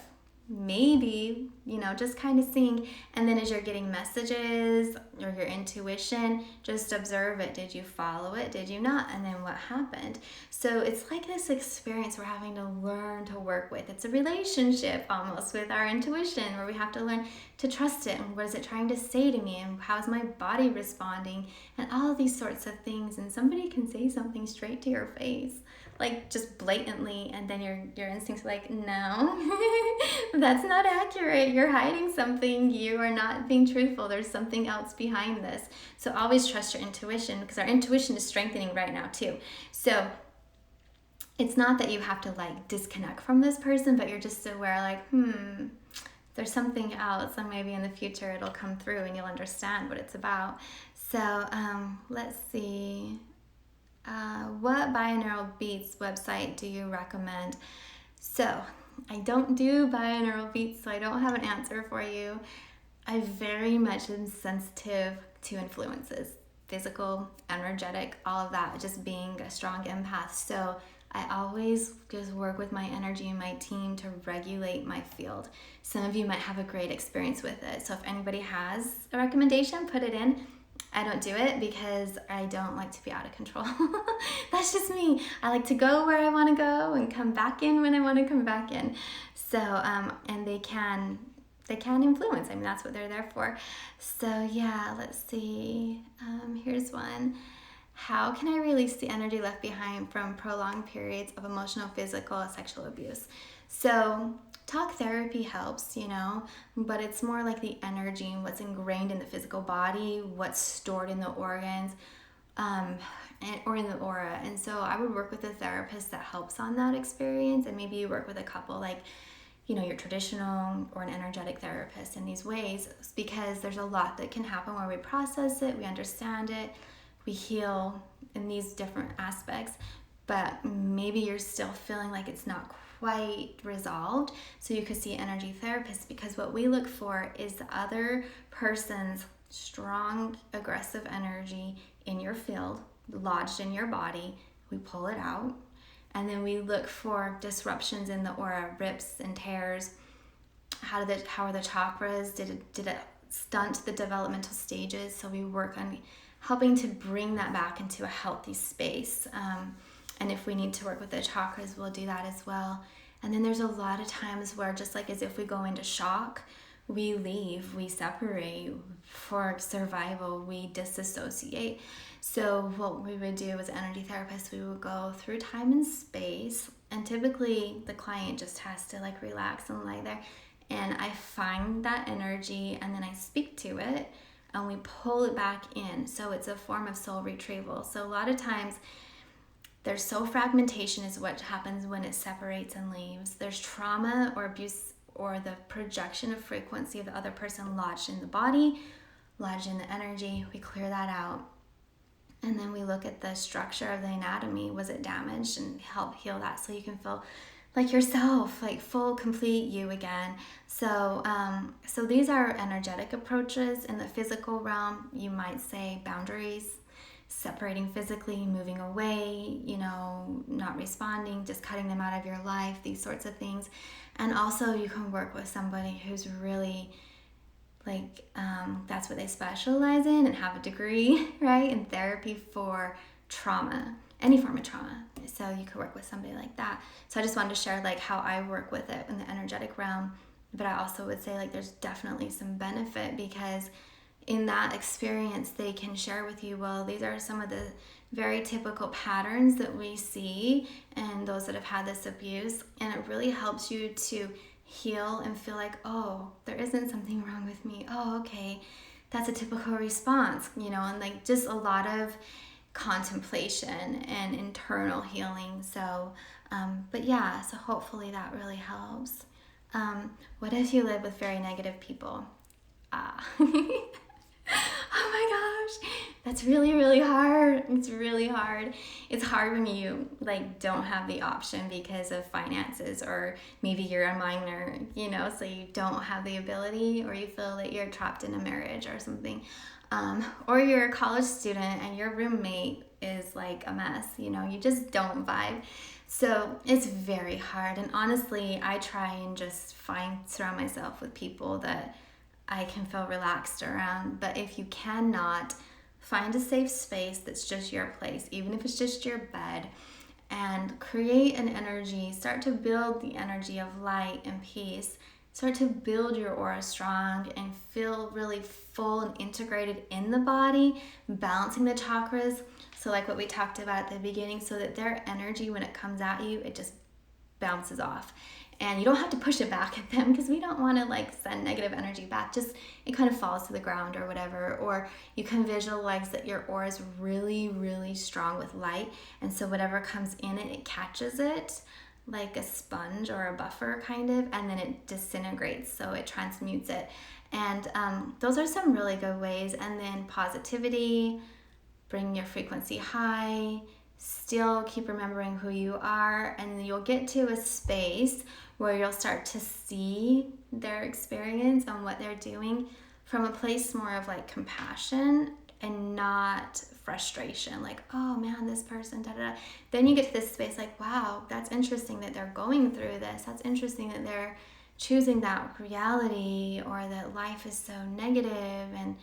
Maybe, you know, just kind of seeing. And then as you're getting messages or your intuition, just observe it. Did you follow it? Did you not? And then what happened? So it's like this experience we're having to learn to work with. It's a relationship almost with our intuition, where we have to learn to trust it. And what is it trying to say to me? And how's my body responding? And all of these sorts of things. And somebody can say something straight to your face, like, just blatantly, and then your instincts are like, no, that's not accurate. You're hiding something. You are not being truthful. There's something else behind this. So always trust your intuition, because our intuition is strengthening right now too. So it's not that you have to, like, disconnect from this person, but you're just aware, like, there's something else, and maybe in the future it'll come through and you'll understand what it's about. So let's see. What binaural beats website do you recommend? So I don't do binaural beats, so I don't have an answer for you. I very much am sensitive to influences, physical, energetic, all of that, just being a strong empath. So I always just work with my energy and my team to regulate my field. Some of you might have a great experience with it. So if anybody has a recommendation, put it in. I don't do it because I don't like to be out of control. That's just me. I like to go where I want to go and come back in when I want to come back in. So, and they can influence. I mean, that's what they're there for. So yeah, let's see. Here's one. How can I release the energy left behind from prolonged periods of emotional, physical, and sexual abuse? So talk therapy helps, you know, but it's more like the energy and what's ingrained in the physical body, what's stored in the organs, or in the aura. And so I would work with a therapist that helps on that experience, and maybe you work with a couple, like, you know, your traditional or an energetic therapist in these ways, because there's a lot that can happen where we process it, we understand it, we heal in these different aspects, but maybe you're still feeling like it's not quite resolved. So you could see an energy therapist, because what we look for is the other person's strong, aggressive energy in your field, lodged in your body. We pull it out, and then we look for disruptions in the aura, rips and tears. How are the chakras? Did it stunt the developmental stages? So we work on helping to bring that back into a healthy space. And if we need to work with the chakras, we'll do that as well. And then there's a lot of times where, just like as if we go into shock, we leave, we separate for survival, we disassociate. So what we would do as energy therapists, we would go through time and space, and typically the client just has to, like, relax and lie there. And I find that energy, and then I speak to it, and we pull it back in. So it's a form of soul retrieval. So a lot of times there's soul fragmentation is what happens when it separates and leaves. There's trauma or abuse, or the projection of frequency of the other person lodged in the body, lodged in the energy. We clear that out. And then we look at the structure of the anatomy. Was it damaged? And help heal that so you can feel like yourself, like full, complete you again. So, so these are energetic approaches. In the physical realm, you might say boundaries, separating physically, moving away, you know, not responding, just cutting them out of your life, these sorts of things. And also you can work with somebody who's really like, that's what they specialize in and have a degree, right, in therapy for trauma, any form of trauma. So you could work with somebody like that. So I just wanted to share like how I work with it in the energetic realm. But I also would say like there's definitely some benefit, because in that experience they can share with you, well, these are some of the very typical patterns that we see in those that have had this abuse, and it really helps you to heal and feel like, oh, there isn't something wrong with me. Oh, okay, that's a typical response, you know, and like just a lot of contemplation and internal healing. So, but yeah, so hopefully that really helps. What if you live with very negative people? Oh my gosh, that's really, really hard. It's really hard. It's hard when you like don't have the option because of finances, or maybe you're a minor, you know, so you don't have the ability, or you feel that you're trapped in a marriage or something. Or you're a college student and your roommate is like a mess, you know, you just don't vibe. So it's very hard. And honestly, I try and just surround myself with people that I can feel relaxed around. But if you cannot, find a safe space that's just your place, even if it's just your bed, and create an energy. Start to build the energy of light and peace. Start to build your aura strong and feel really full and integrated in the body, balancing the chakras. So like what we talked about at the beginning, so that their energy, when it comes at you, it just bounces off. And you don't have to push it back at them, because we don't want to like send negative energy back. Just it kind of falls to the ground or whatever. Or you can visualize that your aura is really, really strong with light, and so whatever comes in it, it catches it like a sponge or a buffer kind of, and then it disintegrates, so it transmutes it. And those are some really good ways. And then positivity, bring your frequency high, still keep remembering who you are, and you'll get to a space where you'll start to see their experience and what they're doing from a place more of like compassion and not frustration, like, oh man, this person, da da da. Then you get to this space like, wow, that's interesting that they're going through this. That's interesting that they're choosing that reality, or that life is so negative, and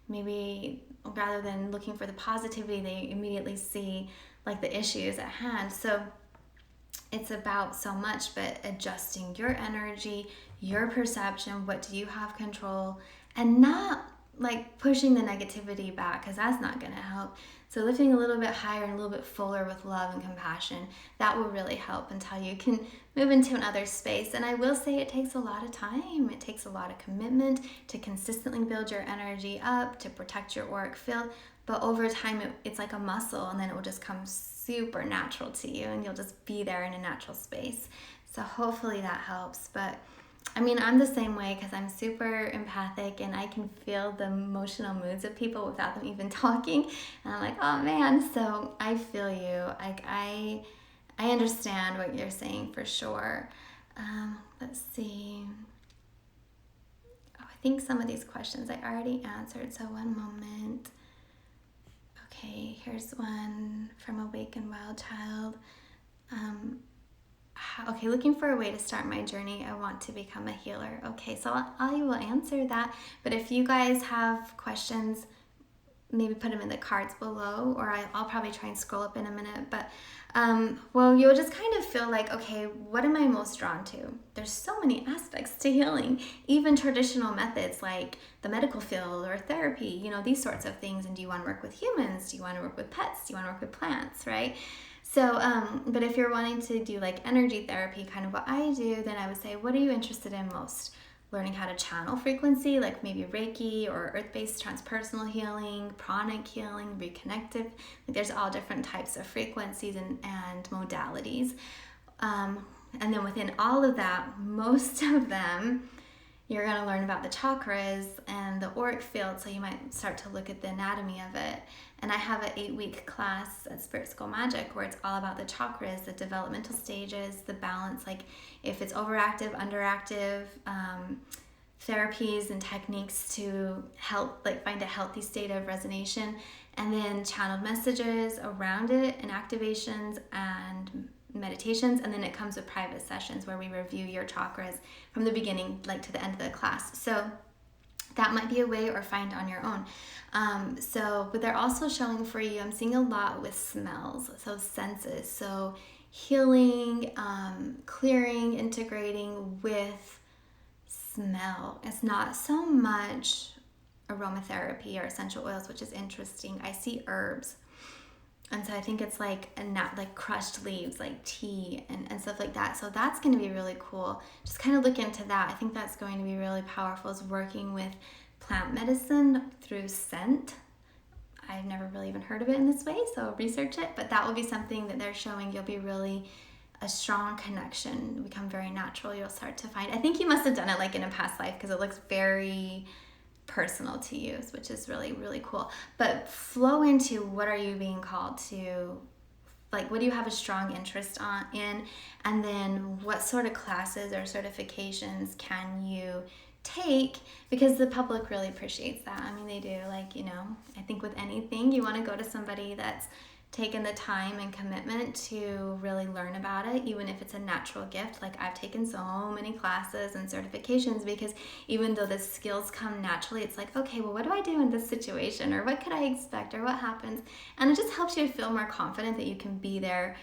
maybe rather than looking for the positivity, they immediately see like the issues at hand. So it's about so much, but adjusting your energy, your perception, what do you have control, and not like pushing the negativity back, because that's not going to help. So lifting a little bit higher and a little bit fuller with love and compassion, that will really help until you can move into another space. And I will say it takes a lot of time. It takes a lot of commitment to consistently build your energy up, to protect your auric field. But over time, it's like a muscle, and then it will just come super natural to you, and you'll just be there in a natural space. So hopefully that helps. But I mean, I'm the same way, because I'm super empathic, and I can feel the emotional moods of people without them even talking. And I'm like, oh man, so I feel you. Like I understand what you're saying for sure. Let's see. Oh, I think some of these questions I already answered, so one moment. Okay, here's one from Awake and Wild Child. Okay, looking for a way to start my journey. I want to become a healer. Okay, so I will answer that. But if you guys have questions, maybe put them in the cards below, or I'll probably try and scroll up in a minute. But, well, you'll just kind of feel like, okay, what am I most drawn to? There's so many aspects to healing, even traditional methods like the medical field or therapy, you know, these sorts of things. And do you want to work with humans? Do you want to work with pets? Do you want to work with plants, right? So, but if you're wanting to do like energy therapy, kind of what I do, then I would say, what are you interested in most? Learning how to channel frequency, like maybe Reiki or earth-based transpersonal healing, pranic healing, reconnective. Like there's all different types of frequencies and modalities. And then within all of that, most of them you're going to learn about the chakras and the auric field, so you might start to look at the anatomy of it. And I have an 8-week class at Spirit School Magic where it's all about the chakras, the developmental stages, the balance, like if it's overactive, underactive, therapies and techniques to help like find a healthy state of resonation, and then channeled messages around it and activations and meditations. And then it comes with private sessions where we review your chakras from the beginning like to the end of the class. So that might be a way, or find on your own. But they're also showing for you, I'm seeing a lot with smells, so senses, so healing, clearing, integrating with smell. It's not so much aromatherapy or essential oils, which is interesting. I see herbs. And so I think it's like crushed leaves, like tea and stuff like that. So that's going to be really cool. Just kind of look into that. I think that's going to be really powerful, is working with plant medicine through scent. I've never really even heard of it in this way, so research it. But that will be something that they're showing. You'll be really a strong connection, become very natural. You'll start to find, I think you must have done it like in a past life, because it looks very personal to you, which is really, really cool. But flow into, what are you being called to? Like, what do you have a strong interest in? And then what sort of classes or certifications can you take? Because the public really appreciates that. I mean, they do. Like, I think with anything, you want to go to somebody that's taken the time and commitment to really learn about it, even if it's a natural gift. Like, I've taken so many classes and certifications, because even though the skills come naturally, it's like, okay, well, what do I do in this situation, or what could I expect, or what happens? And it just helps you feel more confident that you can be there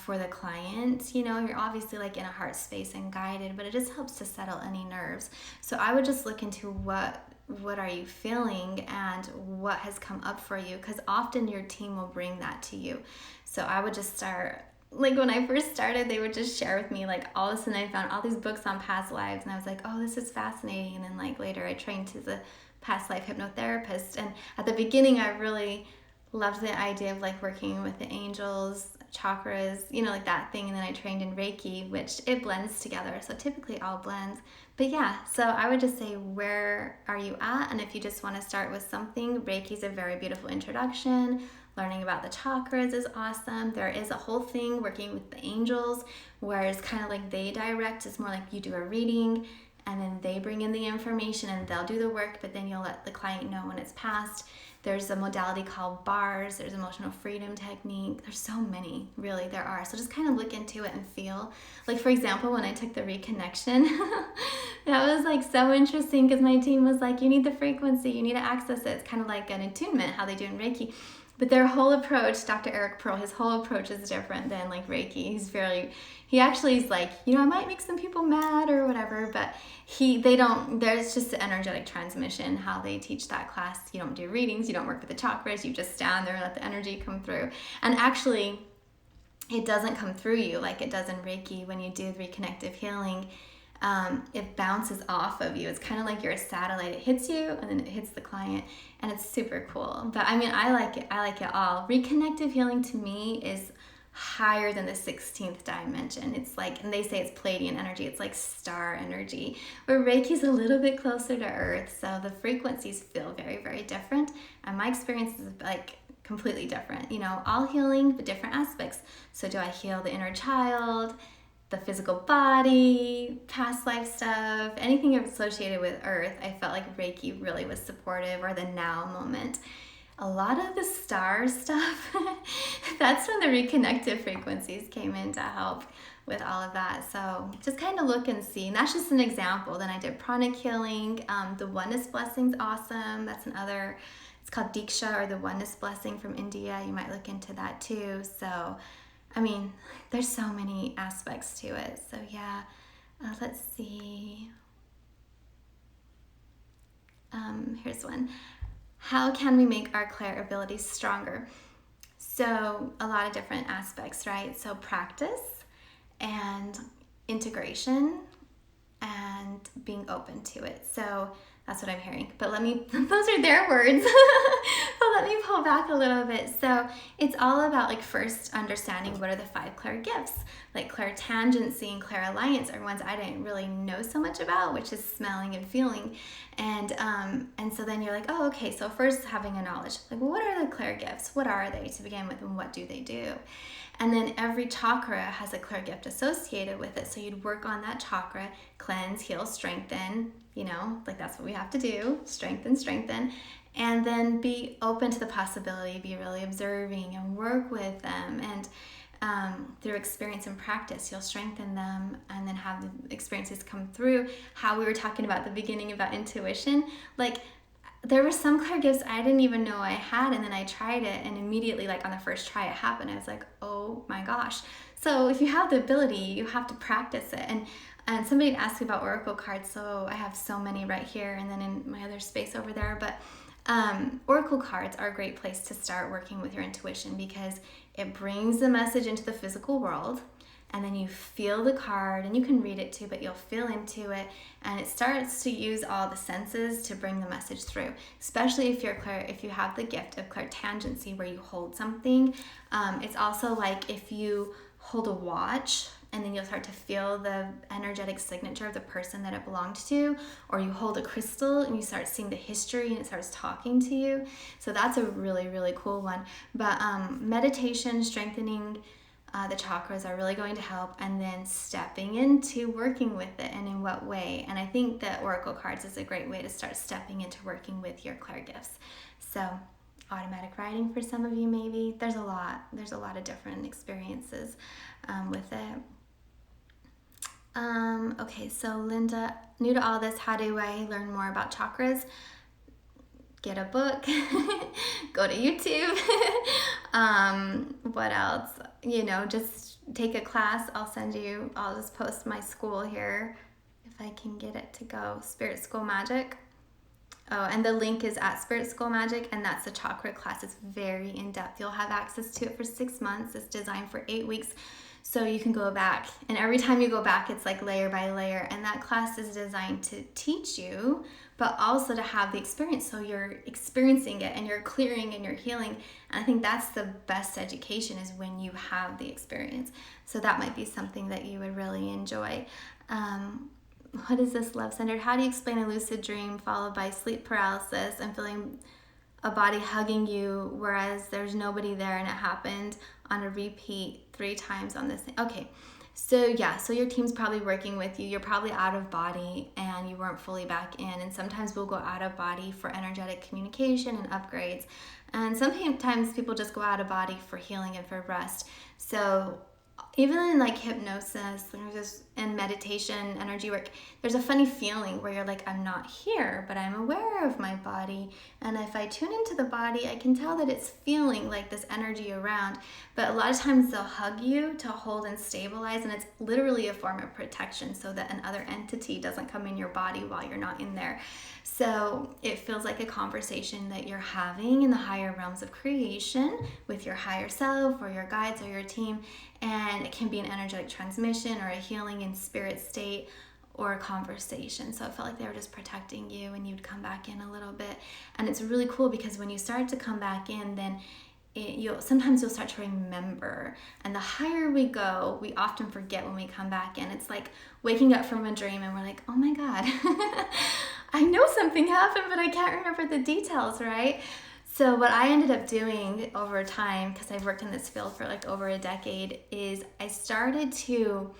for the client. You're obviously like in a heart space and guided, but it just helps to settle any nerves. So I would just look into what are you feeling and what has come up for you, because often your team will bring that to you. So I would just start, like when I first started, they would just share with me, like all of a sudden I found all these books on past lives, and I was like, oh, this is fascinating. And then like later I trained as a past life hypnotherapist, and at the beginning I really loved the idea of like working with the angels, chakras, like that thing. And then I trained in Reiki, which it blends together. So typically all blends. But yeah, so I would just say, where are you at? And if you just want to start with something, Reiki is a very beautiful introduction. Learning about the chakras is awesome. There is a whole thing working with the angels, where it's kind of like they direct. It's more like you do a reading, and then they bring in the information and they'll do the work, but then you'll let the client know when it's passed. There's a modality called bars. There's emotional freedom technique. There's so many, really, there are. So just kind of look into it and feel. Like, for example, when I took the reconnection, that was like so interesting, because my team was like, you need the frequency, you need to access it. It's kind of like an attunement, how they do in Reiki. But their whole approach, Dr. Eric Pearl, his whole approach is different than like Reiki. He actually is like, I might make some people mad or whatever, but there's just the energetic transmission, how they teach that class. You don't do readings, you don't work with the chakras, you just stand there and let the energy come through. And actually, it doesn't come through you like it does in Reiki. When you do the reconnective healing, it bounces off of you. It's kind of like you're a satellite. It hits you and then it hits the client, and it's super cool. But I mean, I like it all. Reconnective healing to me is higher than the 16th dimension. It's like, and they say it's Pleiadian energy, it's like star energy, where Reiki's a little bit closer to Earth. So the frequencies feel very, very different. And my experience is like completely different. All healing, but different aspects. So do I heal the inner child, the physical body, past life stuff, anything associated with Earth? I felt like Reiki really was supportive, or the now moment. A lot of the star stuff, that's when the reconnective frequencies came in to help with all of that. So just kind of look and see. And that's just an example. Then I did pranic healing. The oneness blessing's awesome. That's another, it's called Diksha, or the oneness blessing from India. You might look into that too. So, I mean, there's so many aspects to it. So yeah, let's see. Here's one. How can we make our clair-abilities stronger? So a lot of different aspects, right? So practice and integration and being open to it. So that's what I'm hearing. But those are their words. Well, let me pull back a little bit. So it's all about like first understanding what are the 5 clairgifts. Like clairtangency and clairalliance are ones I didn't really know so much about, which is smelling and feeling. And so then you're like, oh, okay, so first having a knowledge. Like, well, what are the clairgifts? What are they to begin with, and what do they do? And then every chakra has a clairgift associated with it. So you'd work on that chakra, cleanse, heal, strengthen, you know, like that's what we have to do, strengthen, and then be open to the possibility, be really observing and work with them. And through experience and practice, you'll strengthen them and then have the experiences come through. How we were talking about at the beginning about intuition, like there were some clairgifts I didn't even know I had, and then I tried it, and immediately, like on the first try it happened. I was like, oh my gosh. So if you have the ability, you have to practice it. And somebody asked me about oracle cards, so I have so many right here and then in my other space over there. But oracle cards are a great place to start working with your intuition, because it brings the message into the physical world, and then you feel the card, and you can read it too, but you'll feel into it, and it starts to use all the senses to bring the message through. Especially if you have the gift of clairtangency, where you hold something. It's also like if you hold a watch, and then you'll start to feel the energetic signature of the person that it belonged to, or you hold a crystal and you start seeing the history and it starts talking to you. So that's a really, really cool one. But meditation, strengthening the chakras are really going to help, and then stepping into working with it, and in what way. And I think that oracle cards is a great way to start stepping into working with your clairgifts. So automatic writing for some of you, maybe. There's a lot of different experiences with it. Okay, so Linda, new to all this, how do I learn more about chakras? Get a book, go to YouTube. What else? You know, just take a class. I'll just post my school here if I can get it to go. Spirit School Magic. Oh, and the link is at Spirit School Magic, and that's a chakra class. It's very in-depth. You'll have access to it for 6 months. It's designed for 8 weeks. So you can go back, and every time you go back, it's like layer by layer. And that class is designed to teach you, but also to have the experience. So you're experiencing it, and you're clearing, and you're healing. And I think that's the best education, is when you have the experience. So that might be something that you would really enjoy. What is this love-centered? How do you explain a lucid dream followed by sleep paralysis and feeling a body hugging you, whereas there's nobody there, and it happened on a repeat 3 times on this thing? Okay, so yeah, so your team's probably working with you. You're probably out of body, and you weren't fully back in. And sometimes we'll go out of body for energetic communication and upgrades. And sometimes people just go out of body for healing and for rest. So even in like hypnosis and meditation, energy work, there's a funny feeling where you're like, I'm not here, but I'm aware of my body. And if I tune into the body, I can tell that it's feeling like this energy around. But a lot of times they'll hug you to hold and stabilize, and it's literally a form of protection so that another entity doesn't come in your body while you're not in there. So it feels like a conversation that you're having in the higher realms of creation with your higher self or your guides or your team. And it can be an energetic transmission or a healing in spirit state or a conversation. So it felt like they were just protecting you, and you'd come back in a little bit. And it's really cool, because when you start to come back in, then sometimes you'll start to remember. And the higher we go, we often forget when we come back in. It's like waking up from a dream and we're like, oh my God, I know something happened, but I can't remember the details, right? So what I ended up doing over time, because I've worked in this field for like over a decade, is I started to,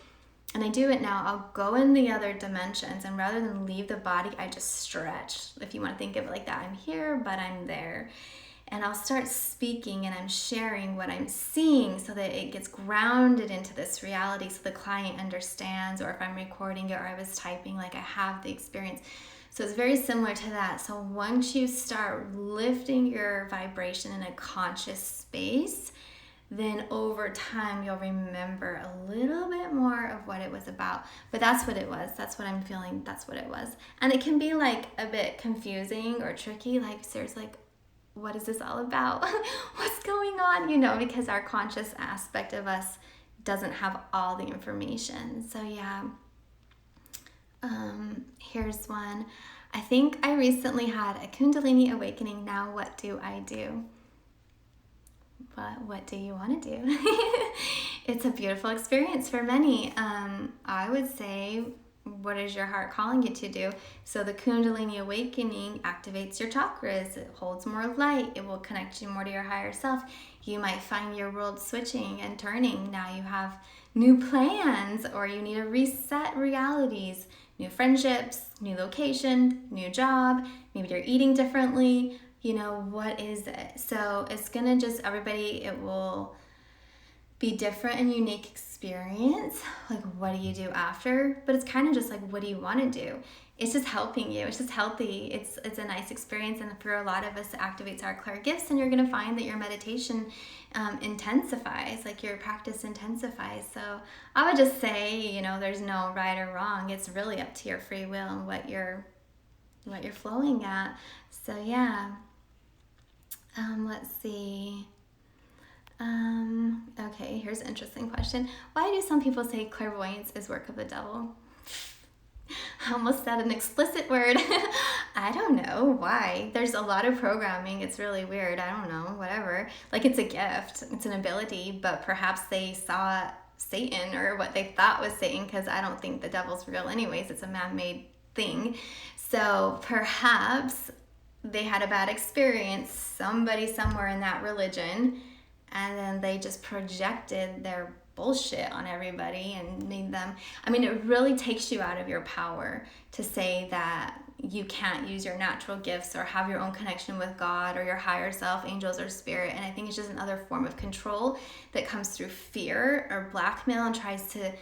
and I do it now, I'll go in the other dimensions, and rather than leave the body, I just stretch. If you want to think of it like that, I'm here, but I'm there. And I'll start speaking, and I'm sharing what I'm seeing so that it gets grounded into this reality, so the client understands, or if I'm recording it or I was typing, like I have the experience. So it's very similar to that. So once you start lifting your vibration in a conscious space, then over time you'll remember a little bit more of what it was about. But that's what it was. That's what I'm feeling. That's what it was. And it can be like a bit confusing or tricky. Like, seriously, like, what is this all about? What's going on? You know, because our conscious aspect of us doesn't have all the information. So yeah. Here's one. I think I recently had a Kundalini awakening. Now what do I do? But what do you want to do? It's a beautiful experience for many. I would say, what is your heart calling you to do? So the Kundalini awakening activates your chakras. It holds more light. It will connect you more to your higher self. You might find your world switching and turning. Now you have new plans, or you need to reset realities, new friendships, new location, new job. Maybe you're eating differently. You know, what is it? So it's gonna just, everybody, it will be different and unique experience. Like, what do you do after? But it's kind of just like, what do you want to do? It's just helping you. It's just healthy. It's a nice experience, and for a lot of us, it activates our clairgifts, and you're gonna find that your meditation intensifies, like your practice intensifies. So I would just say, you know, there's no right or wrong. It's really up to your free will and what you're flowing at. So yeah. Let's see. Okay, here's an interesting question. Why do some people say clairvoyance is work of the devil? I almost said an explicit word. I don't know why. There's a lot of programming. It's really weird. I don't know, whatever. Like, it's a gift. It's an ability, but perhaps they saw Satan, or what they thought was Satan, because I don't think the devil's real anyways. It's a man-made thing. So perhaps they had a bad experience, somebody somewhere in that religion, and then they just projected their bullshit on everybody and made them, I mean, it really takes you out of your power to say that you can't use your natural gifts or have your own connection with God or your higher self, angels, or spirit. And I think it's just another form of control that comes through fear or blackmail and tries to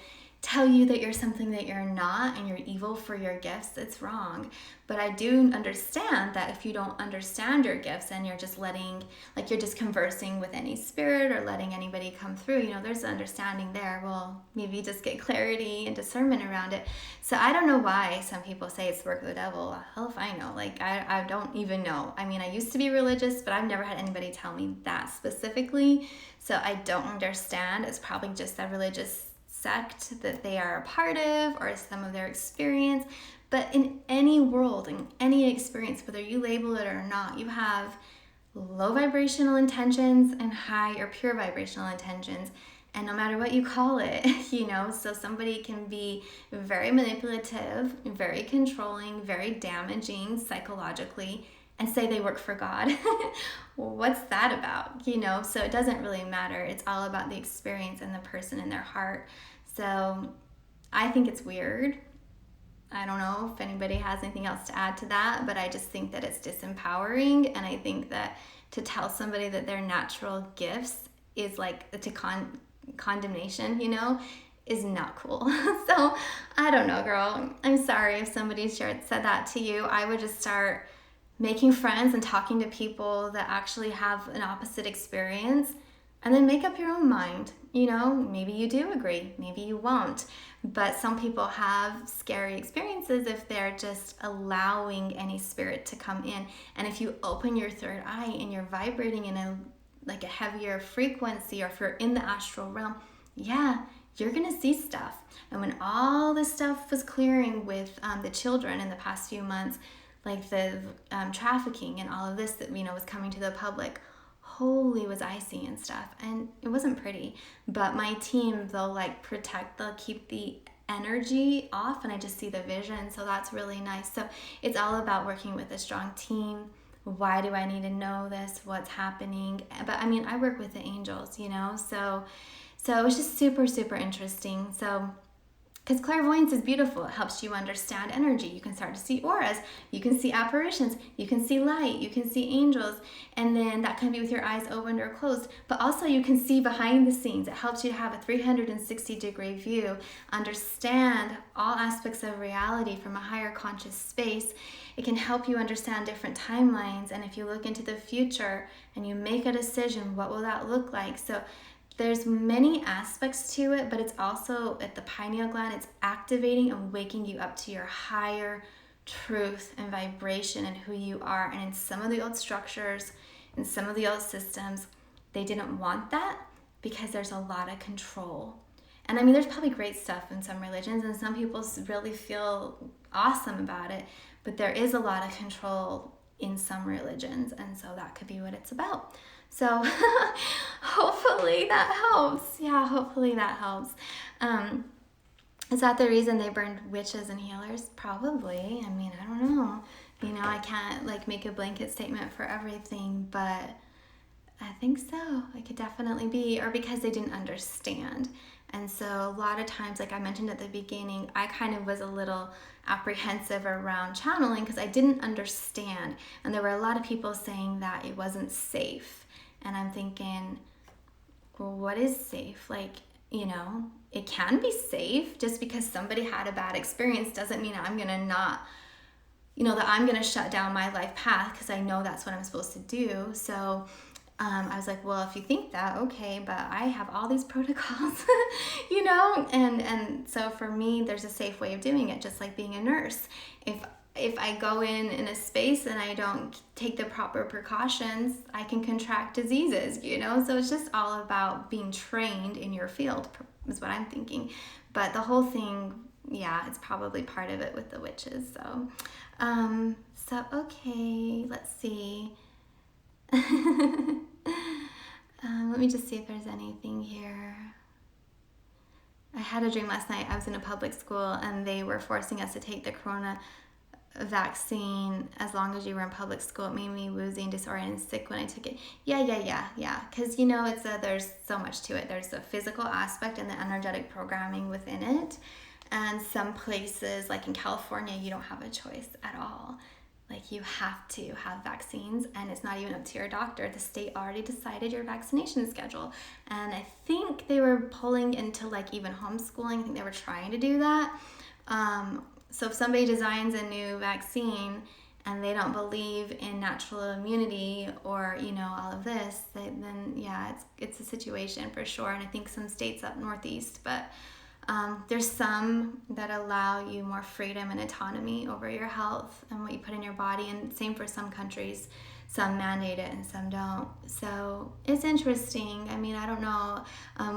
tell you that you're something that you're not and you're evil for your gifts. It's wrong. But I do understand that if you don't understand your gifts and you're just letting, like, you're just conversing with any spirit or letting anybody come through, you know, there's an understanding there. Well, maybe just get clarity and discernment around it. So I don't know why some people say it's the work of the devil. Hell if I know. Like, I don't even know. I mean, I used to be religious, but I've never had anybody tell me that specifically. So I don't understand. It's probably just a religious sect that they are a part of, or some of their experience. But in any world, in any experience, whether you label it or not, you have low vibrational intentions and high or pure vibrational intentions. And no matter what you call it, you know, so somebody can be very manipulative, very controlling, very damaging psychologically, and say they work for God. Well, what's that about? You know, so it doesn't really matter. It's all about the experience and the person in their heart. So I think it's weird. I don't know if anybody has anything else to add to that, but I just think that it's disempowering. And I think that to tell somebody that their natural gifts is like to condemnation, you know, is not cool. So I don't know, girl. I'm sorry if somebody said that to you. I would just start making friends and talking to people that actually have an opposite experience, and then make up your own mind. You know, maybe you do agree, maybe you won't. But some people have scary experiences if they're just allowing any spirit to come in. And if you open your third eye and you're vibrating in a heavier frequency, or if you're in the astral realm, yeah, you're gonna see stuff. And when all this stuff was clearing with the children in the past few months, like the trafficking and all of this that, you know, was coming to the public, holy was I seeing stuff. And it wasn't pretty, but my team, they'll keep the energy off, and I just see the vision. So that's really nice. So it's all about working with a strong team. Why do I need to know this? What's happening? But I mean, I work with the angels, you know, so it's just super, super interesting. So, because clairvoyance is beautiful. It helps you understand energy. You can start to see auras. You can see apparitions. You can see light. You can see angels. And then that can be with your eyes opened or closed. But also you can see behind the scenes. It helps you to have a 360-degree view, understand all aspects of reality from a higher conscious space. It can help you understand different timelines. And if you look into the future and you make a decision, what will that look like? So there's many aspects to it, but it's also at the pineal gland. It's activating and waking you up to your higher truth and vibration and who you are. And in some of the old structures, in some of the old systems, they didn't want that because there's a lot of control. And I mean, there's probably great stuff in some religions, and some people really feel awesome about it. but there is a lot of control in some religions, and so that could be what it's about. So hopefully that helps. Yeah, hopefully that helps. Is that the reason they burned witches and healers? Probably. I mean, I don't know. You know, I can't like make a blanket statement for everything, but I think so. It could definitely be, or because they didn't understand. And so a lot of times, like I mentioned at the beginning, I kind of was a little apprehensive around channeling because I didn't understand. And there were a lot of people saying that it wasn't safe. And I'm thinking, well, what is safe? Like, you know, it can be safe. Just because somebody had a bad experience doesn't mean I'm going to not, you know, that I'm going to shut down my life path because I know that's what I'm supposed to do. So I was like, well, if you think that, okay, but I have all these protocols, you know, and so for me, there's a safe way of doing it, just like being a nurse. If I go in a space and I don't take the proper precautions, I can contract diseases, you know, so it's just all about being trained in your field is what I'm thinking. But the whole thing, yeah, it's probably part of it with the witches. So, okay, let's see. Let me just see if there's anything here. I had a dream last night. I was in a public school and they were forcing us to take the corona vaccine as long as you were in public school. It made me woozy and disoriented and sick when I took it. Yeah. Because, you know, there's so much to it. There's the physical aspect and the energetic programming within it. And some places, like in California, you don't have a choice at all. Like you have to have vaccines, and it's not even up to your doctor. The state already decided your vaccination schedule. And I think they were pulling into like even homeschooling. I think they were trying to do that. So if somebody designs a new vaccine and they don't believe in natural immunity or, you know, all of this, then yeah, it's a situation for sure. And I think some states up northeast, but there's some that allow you more freedom and autonomy over your health and what you put in your body, and same for some countries. Some mandate it and some don't. So it's interesting. I mean, I don't know.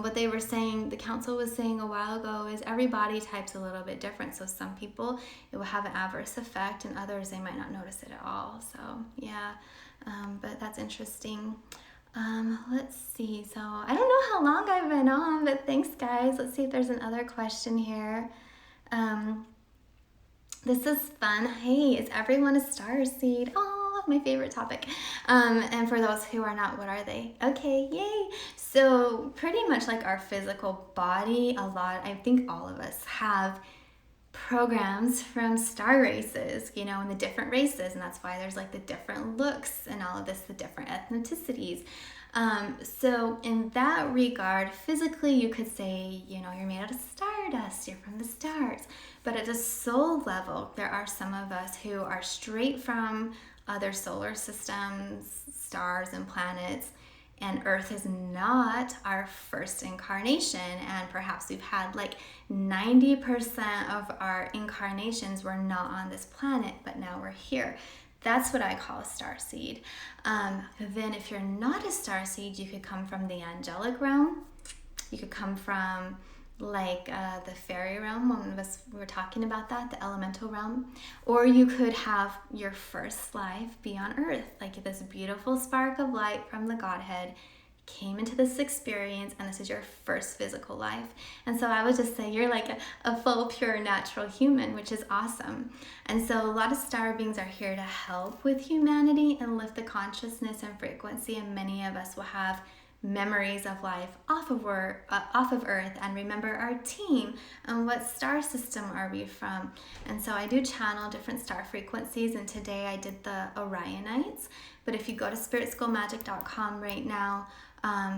What they were saying, the council was saying a while ago, is every body type's a little bit different. So some people, it will have an adverse effect, and others, they might not notice it at all. So yeah, but that's interesting. Let's see. So I don't know how long I've been on, but thanks guys. Let's see if there's another question here. This is fun. Hey, is everyone a starseed? Oh, my favorite topic. And for those who are not, what are they? Okay, yay. So pretty much like our physical body, I think all of us have programs from star races, you know, and the different races, and that's why there's like the different looks and all of this, the different ethnicities. So in that regard, physically you could say, you know, you're made out of stardust, you're from the stars. But at a soul level, there are some of us who are straight from other solar systems, stars and planets, and Earth is not our first incarnation, and perhaps we've had like 90% of our incarnations were not on this planet, but now we're here. That's what I call a starseed. Then if you're not a starseed, you could come from the angelic realm. You could come from like the fairy realm. One of us were talking about that, the elemental realm. Or you could have your first life be on Earth, like this beautiful spark of light from the Godhead came into this experience, and this is your first physical life. And so I would just say you're like a full, pure, natural human, which is awesome. And so a lot of star beings are here to help with humanity and lift the consciousness and frequency, and many of us will have memories of life off of Earth and remember our team and what star system are we from. And so I do channel different star frequencies, and today I did the Orionites. But if you go to spiritschoolmagic.com right now,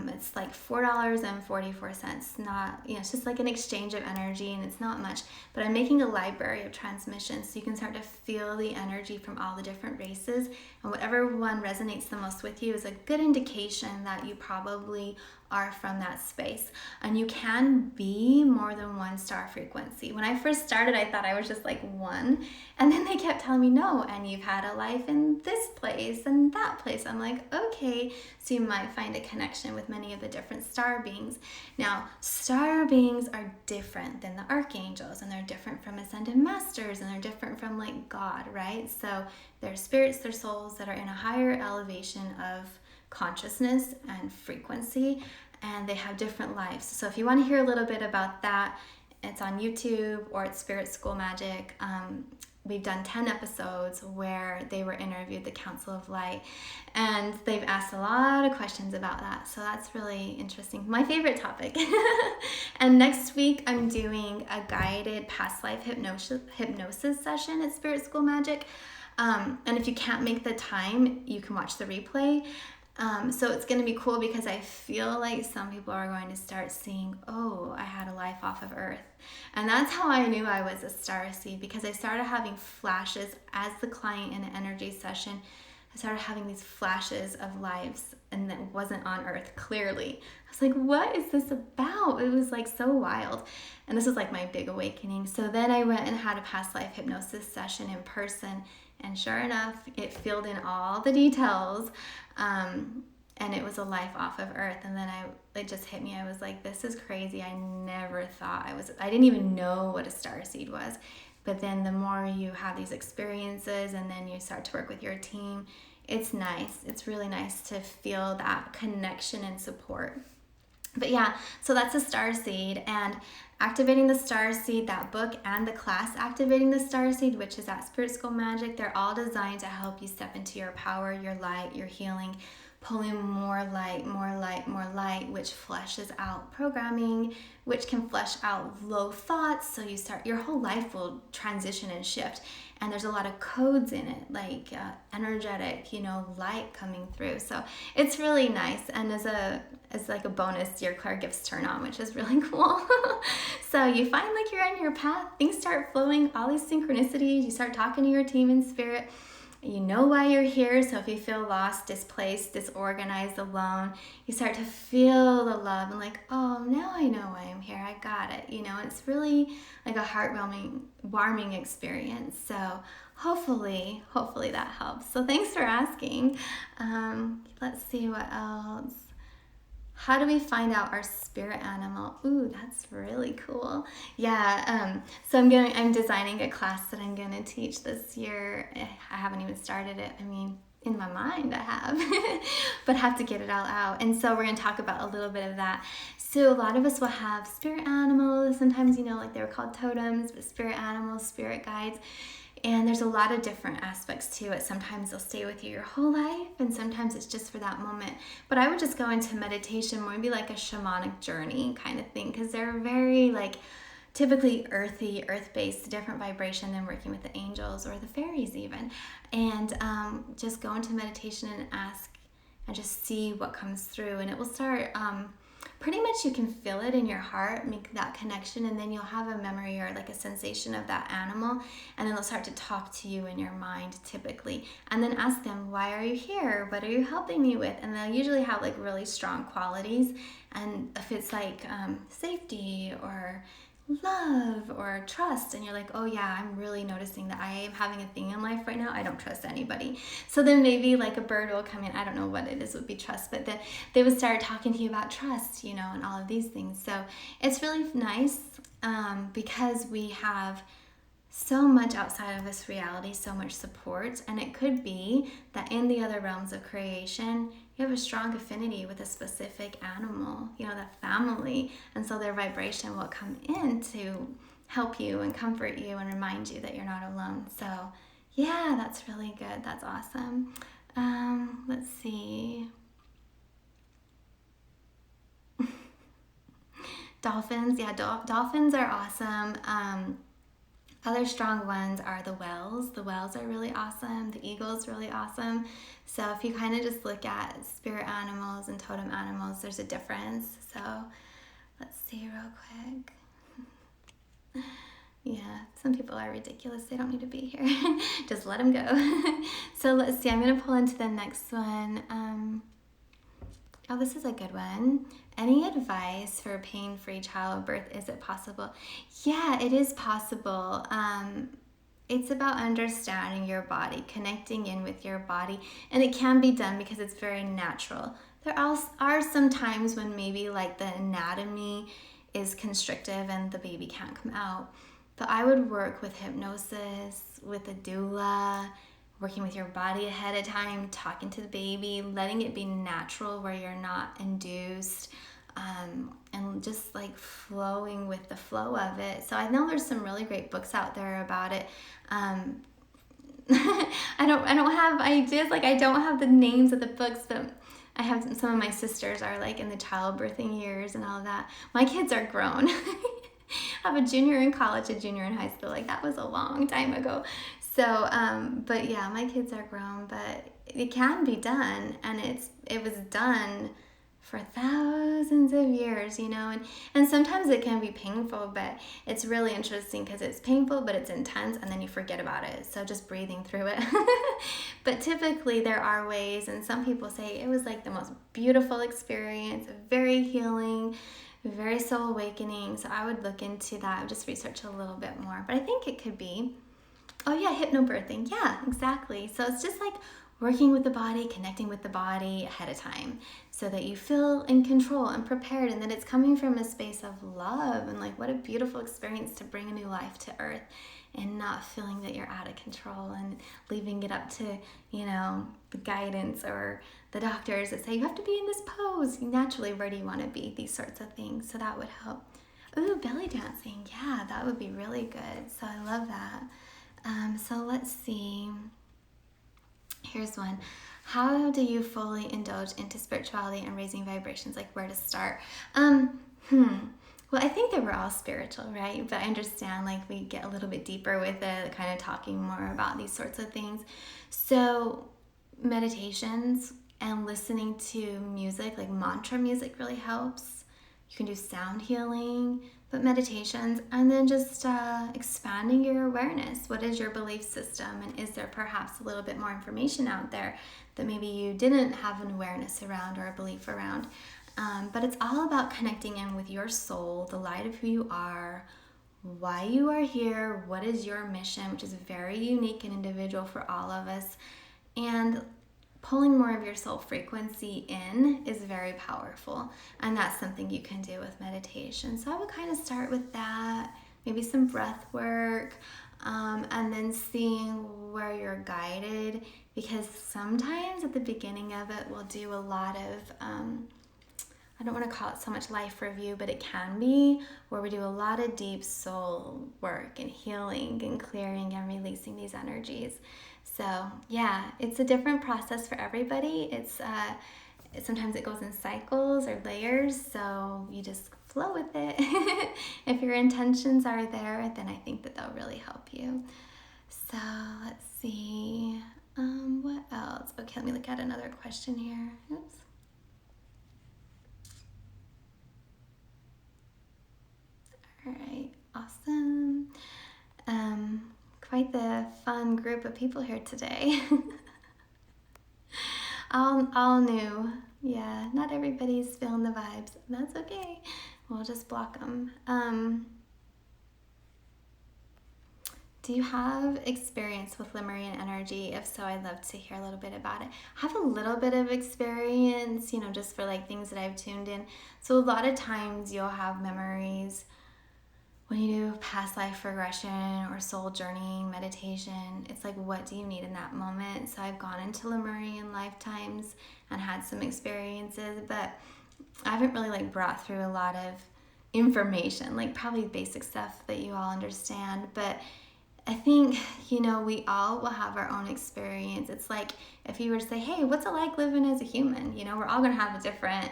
it's like $4.44. Not, you know, it's just like an exchange of energy, and it's not much, but I'm making a library of transmissions so you can start to feel the energy from all the different races, and whatever one resonates the most with you is a good indication that you probably are from that space. And you can be more than one star frequency. When I first started, I thought I was just like one. And then they kept telling me, no, and you've had a life in this place and that place. I'm like, okay, so you might find a connection with many of the different star beings. Now, star beings are different than the archangels, and they're different from ascended masters, and they're different from like God, right? So they're spirits, they're souls that are in a higher elevation of consciousness and frequency, and they have different lives. So if you want to hear a little bit about that, it's on YouTube or it's Spirit School Magic. We've done 10 episodes where they were interviewed, the Council of Light, and they've asked a lot of questions about that. So that's really interesting. My favorite topic. And next week, I'm doing a guided past life hypnosis session at Spirit School Magic. And if you can't make the time, you can watch the replay. So it's going to be cool because I feel like some people are going to start seeing, oh, I had a life off of Earth. And that's how I knew I was a starseed, because I started having flashes as the client in an energy session. I started having these flashes of lives, and that wasn't on Earth, clearly. I was like, what is this about? It was like so wild. And this was like my big awakening. So then I went and had a past life hypnosis session in person. And sure enough, it filled in all the details. And it was a life off of Earth. And then it just hit me. I was like, this is crazy. I never thought I didn't even know what a starseed was. But then the more you have these experiences and then you start to work with your team, it's nice. It's really nice to feel that connection and support. But yeah, so that's a starseed. And Activating the Starseed, that book, and the class Activating the Starseed, which is at Spirit School Magic, they're all designed to help you step into your power, your light, your healing, pull in more light, more light, more light, which fleshes out programming, which can flesh out low thoughts. So your whole life will transition and shift. And there's a lot of codes in it, like energetic, light coming through. So it's really nice. And as like a bonus, your Clairgifts turn on, which is really cool. So you find like you're on your path, things start flowing, all these synchronicities, you start talking to your team in spirit. You know why you're here. So if you feel lost, displaced, disorganized, alone, you start to feel the love and like, oh, now I know why I'm here. I got it. It's really like a warming experience. So hopefully that helps. So thanks for asking. Let's see what else. How do we find out our spirit animal? Ooh, that's really cool. Yeah, so I'm designing a class that I'm gonna teach this year. I haven't even started it. I mean, in my mind I have, but have to get it all out. And so we're gonna talk about a little bit of that. So a lot of us will have spirit animals. Sometimes, like they were called totems, but spirit animals, spirit guides. And there's a lot of different aspects to it. Sometimes they'll stay with you your whole life, and sometimes it's just for that moment. But I would just go into meditation, more maybe like a shamanic journey kind of thing, because they're very like typically earthy, earth-based, different vibration than working with the angels or the fairies even. And just go into meditation and ask and just see what comes through. And it will start... pretty much you can feel it in your heart, make that connection, and then you'll have a memory or like a sensation of that animal, and then they'll start to talk to you in your mind typically. And then ask them, why are you here? What are you helping me with? And they'll usually have like really strong qualities. And if it's like safety or love or trust, and you're like, oh yeah, I'm really noticing that I am having a thing in life right now, I don't trust anybody. So then maybe like a bird will come in, I don't know what it is, would be trust, but they would start talking to you about trust, and all of these things. So it's really nice because we have so much outside of this reality, so much support. And it could be that in the other realms of creation, you have a strong affinity with a specific animal, the family. And so their vibration will come in to help you and comfort you and remind you that you're not alone. So yeah, that's really good. That's awesome. Let's see. Dolphins. Yeah, dolphins are awesome. Other strong ones are the whales. The whales are really awesome. The eagle's really awesome. So if you kind of just look at spirit animals and totem animals, there's a difference. So let's see real quick. Yeah, some people are ridiculous. They don't need to be here. Just let them go. So let's see. I'm going to pull into the next one. Oh, this is a good one. Any advice for pain-free childbirth? Is it possible? Yeah, it is possible. It's about understanding your body, connecting in with your body, and it can be done because it's very natural. There are some times when maybe like the anatomy is constrictive and the baby can't come out. But I would work with hypnosis, with a doula, working with your body ahead of time, talking to the baby, letting it be natural where you're not induced, and just like flowing with the flow of it. So I know there's some really great books out there about it. I don't have ideas, like I don't have the names of the books, but I have some of my sisters are like in the childbirthing years and all of that. My kids are grown. I have a junior in college, a junior in high school. Like that was a long time ago. So, but yeah, my kids are grown, but it can be done, and it was done for thousands of years, you know, and sometimes it can be painful, but it's really interesting because it's painful, but it's intense, and then you forget about it. So just breathing through it. But typically there are ways, and some people say it was like the most beautiful experience, very healing, very soul awakening. So I would look into that, just research a little bit more, but I think it could be. Oh yeah, hypnobirthing. Yeah, exactly. So it's just like working with the body, connecting with the body ahead of time so that you feel in control and prepared, and that it's coming from a space of love, and like what a beautiful experience to bring a new life to earth and not feeling that you're out of control and leaving it up to, you know, the guidance or the doctors that say you have to be in this pose. Naturally, where do you want to be? These sorts of things. So that would help. Ooh, belly dancing. Yeah, that would be really good. So I love that. So let's see. Here's one. How do you fully indulge into spirituality and raising vibrations? Like where to start? Well, I think that we're all spiritual, right? But I understand like we get a little bit deeper with it, kind of talking more about these sorts of things. So meditations and listening to music, like mantra music, really helps. You can do sound healing, but meditations, and then just expanding your awareness. What is your belief system, and is there perhaps a little bit more information out there that maybe you didn't have an awareness around or a belief around? But it's all about connecting in with your soul, the light of who you are, why you are here, what is your mission, which is very unique and individual for all of us, and pulling more of your soul frequency in is very powerful, and that's something you can do with meditation. So I would kind of start with that, maybe some breath work, and then seeing where you're guided, because sometimes at the beginning of it we'll do a lot of I don't want to call it so much life review, but it can be, where we do a lot of deep soul work and healing and clearing and releasing these energies. So yeah, it's a different process for everybody. It's sometimes it goes in cycles or layers, so you just flow with it. If your intentions are there, then I think that they'll really help you. So let's see, what else? Okay, let me look at another question here. Oops. All right, awesome. Quite the fun group of people here today. all new. Yeah, not everybody's feeling the vibes. That's okay. We'll just block them. Do you have experience with Lemurian energy? If so, I'd love to hear a little bit about it. I have a little bit of experience, you know, just for like things that I've tuned in. So a lot of times you'll have memories when you do past life regression or soul journeying meditation. It's like, what do you need in that moment? So I've gone into Lemurian lifetimes and had some experiences, but I haven't really like brought through a lot of information, like probably basic stuff that you all understand. But I think, you know, we all will have our own experience. It's like if you were to say, hey, what's it like living as a human? You know, we're all going to have a different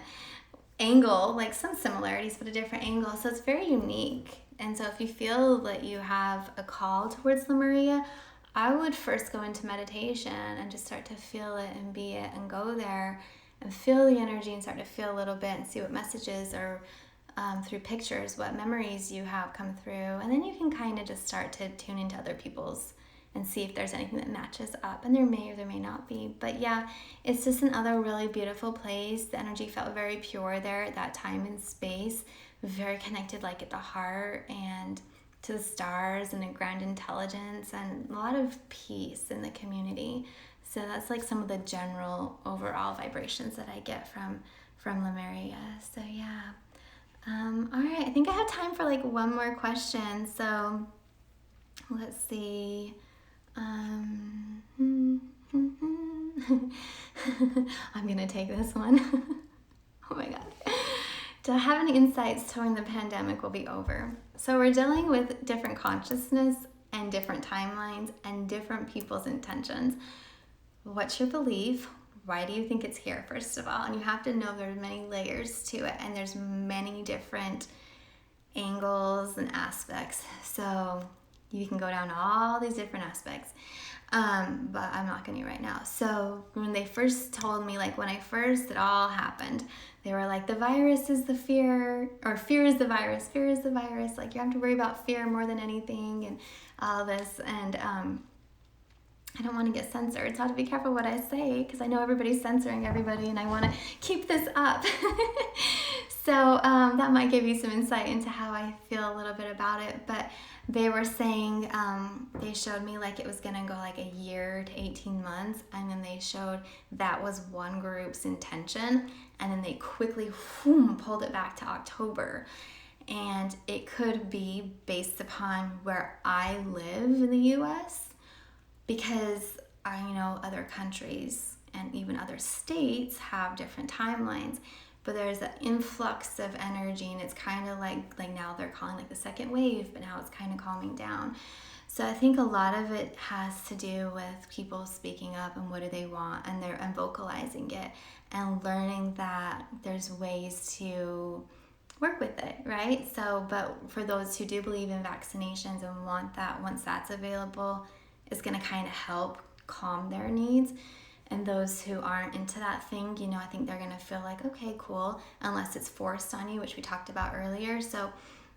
angle, like some similarities, but a different angle. So it's very unique. And so if you feel that you have a call towards Lemuria, I would first go into meditation and just start to feel it and be it and go there and feel the energy and start to feel a little bit and see what messages or through pictures, what memories you have come through. And then you can kind of just start to tune into other people's and see if there's anything that matches up. And there may or there may not be. But yeah, it's just another really beautiful place. The energy felt very pure there at that time and space, very connected like at the heart and to the stars and a grand intelligence and a lot of peace in the community. So that's like some of the general overall vibrations that I get from Lemuria. So yeah. All right, I think I have time for like one more question. So let's see. I'm gonna take this one. Oh my God. Do I have any insights to when the pandemic will be over? So we're dealing with different consciousness and different timelines and different people's intentions. What's your belief? Why do you think it's here, first of all? And you have to know there's many layers to it, and there's many different angles and aspects. So you can go down all these different aspects, but I'm not going to right now. So when they first told me, like when it all happened, they were like, the virus is the fear, or fear is the virus, fear is the virus. Like you have to worry about fear more than anything and all this. And I don't want to get censored, so I have to be careful what I say because I know everybody's censoring everybody and I want to keep this up. So that might give you some insight into how I feel a little bit about it. But they were saying, they showed me like it was going to go like a year to 18 months. And then they showed that was one group's intention. And then they quickly pulled it back to October. And it could be based upon where I live in the U.S., because I know other countries and even other states have different timelines, but there's an influx of energy, and it's kind of like now they're calling like the second wave, but now it's kind of calming down. So I think a lot of it has to do with people speaking up and what do they want, and vocalizing it and learning that there's ways to work with it, right? So, but for those who do believe in vaccinations and want that, once that's available, is going to kind of help calm their needs. And those who aren't into that thing, I think they're going to feel like, okay, cool, unless it's forced on you, which we talked about earlier. So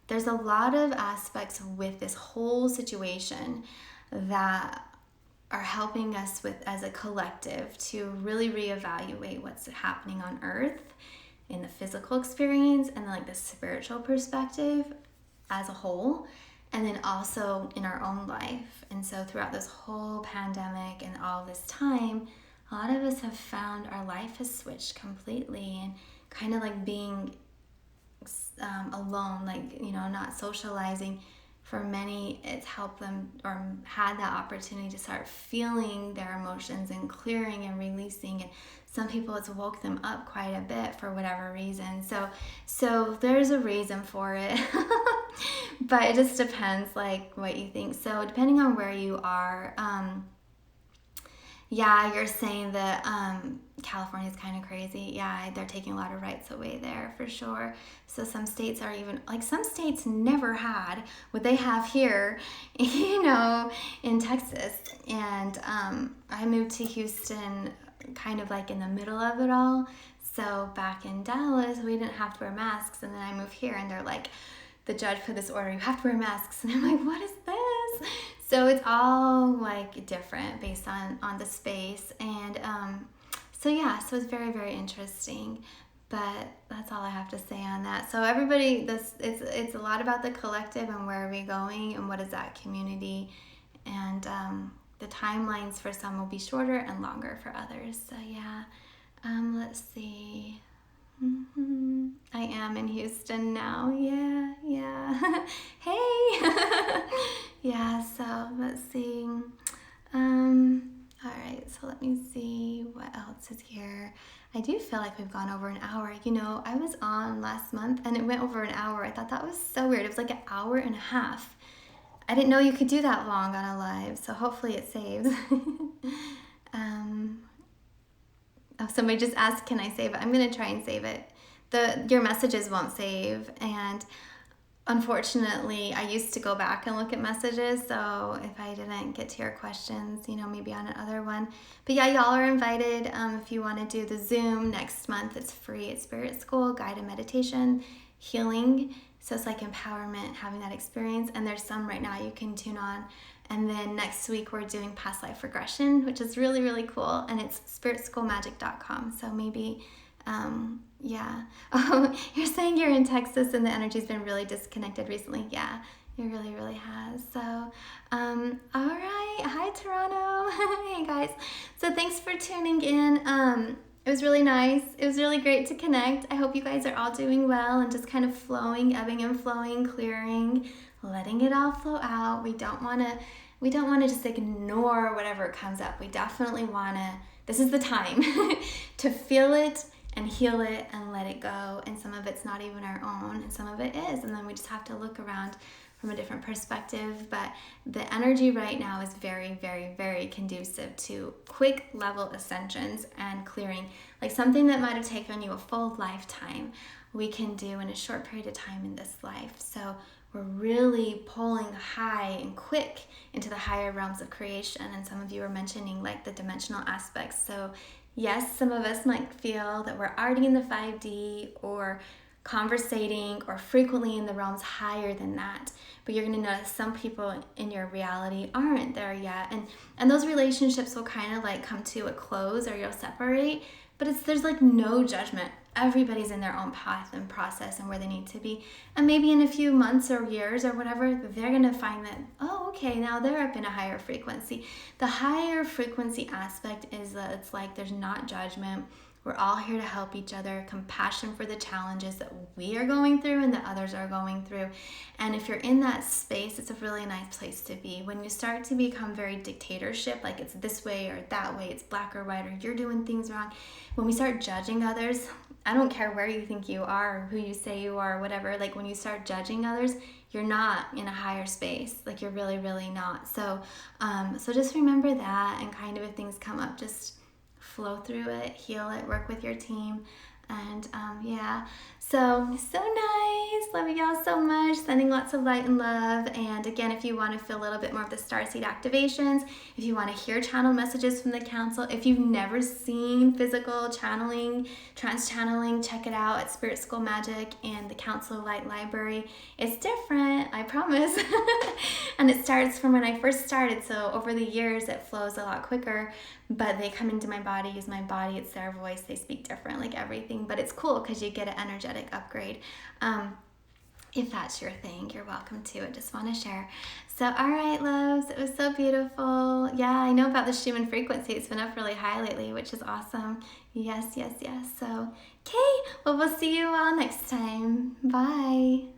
there's a lot of aspects with this whole situation that are helping us with, as a collective, to really reevaluate what's happening on Earth in the physical experience and like the spiritual perspective as a whole. And then also in our own life. And so throughout this whole pandemic and all this time, a lot of us have found our life has switched completely, and kind of like being alone, like, not socializing. For many, it's helped them or had that opportunity to start feeling their emotions and clearing and releasing. And some people, it's woke them up quite a bit for whatever reason. So there's a reason for it. But it just depends like what you think. So depending on where you are, you're saying that California is kind of crazy. Yeah, they're taking a lot of rights away there for sure. So some states are even, like some states never had what they have here, in Texas. And I moved to Houston kind of like in the middle of it all. So back in Dallas, we didn't have to wear masks. And then I moved here and they're like, the judge put this order, you have to wear masks. And I'm like, what is this? So it's all like different based on the space. And so it's very, very interesting. But that's all I have to say on that. So everybody, it's a lot about the collective and where are we going and what is that community. And the timelines for some will be shorter and longer for others. So let's see. I am in Houston now. Yeah. Hey. So let's see. All right, so let me see what else is here. I do feel like we've gone over an hour. I was on last month and it went over an hour. I thought that was so weird. It was like an hour and a half. I didn't know you could do that long on a live, so hopefully it saves. Somebody just asked, can I save it? I'm going to try and save it. Your messages won't save, and unfortunately, I used to go back and look at messages, so if I didn't get to your questions, maybe on another one. But y'all are invited if you want to do the Zoom next month. It's free. It's Spirit School, guided meditation, healing. So it's like empowerment, having that experience. And there's some right now you can tune on And then next week we're doing past life regression, which is really, really cool. And it's spiritschoolmagic.com. So maybe, yeah. Oh, you're saying you're in Texas and the energy's been really disconnected recently. Yeah, it really, really has. So, all right. Hi, Toronto. Hey, guys. So thanks for tuning in. It was really nice. It was really great to connect. I hope you guys are all doing well and just kind of flowing, ebbing and flowing, clearing, letting it all flow out. We don't want to just ignore whatever comes up. We definitely want to, this is the time to feel it and heal it and let it go. And some of it's not even our own and some of it is. And then we just have to look around from a different perspective. But the energy right now is very, very, very conducive to quick level ascensions and clearing. Like something that might have taken you a full lifetime, we can do in a short period of time in this life. So we're really pulling high and quick into the higher realms of creation. And some of you were mentioning like the dimensional aspects. So yes, some of us might feel that we're already in the 5D or conversating or frequently in the realms higher than that. But you're going to notice some people in your reality aren't there yet. And those relationships will kind of like come to a close or you'll separate. But there's like no judgment. Everybody's in their own path and process and where they need to be. And maybe in a few months or years or whatever, they're going to find that, oh, okay, now they're up in a higher frequency. The higher frequency aspect is that it's like there's not judgment. We're all here to help each other, compassion for the challenges that we are going through and that others are going through. And if you're in that space, it's a really nice place to be. When you start to become very dictatorship, like it's this way or that way, it's black or white, or you're doing things wrong. When we start judging others, I don't care where you think you are, or who you say you are, or whatever. Like when you start judging others, you're not in a higher space. Like you're really, really not. So just remember that, and kind of if things come up, just flow through it, heal it, work with your team. And yeah, so nice. Love you all so much. Sending lots of light and love. And again, if you want to feel a little bit more of the Starseed activations, if you want to hear channel messages from the council, if you've never seen physical channeling, trance channeling, check it out at Spirit School Magic and the Council Light Library. It's different, I promise. And it starts from when I first started. So over the years, it flows a lot quicker. But they come into my body, use my body, it's their voice, they speak different, like everything. But it's cool because you get an energetic upgrade. If that's your thing, you're welcome to it. Just want to share. So, all right, loves, it was so beautiful. Yeah, I know about the Schumann frequency. It's been up really high lately, which is awesome. Yes. So, okay, well, we'll see you all next time. Bye.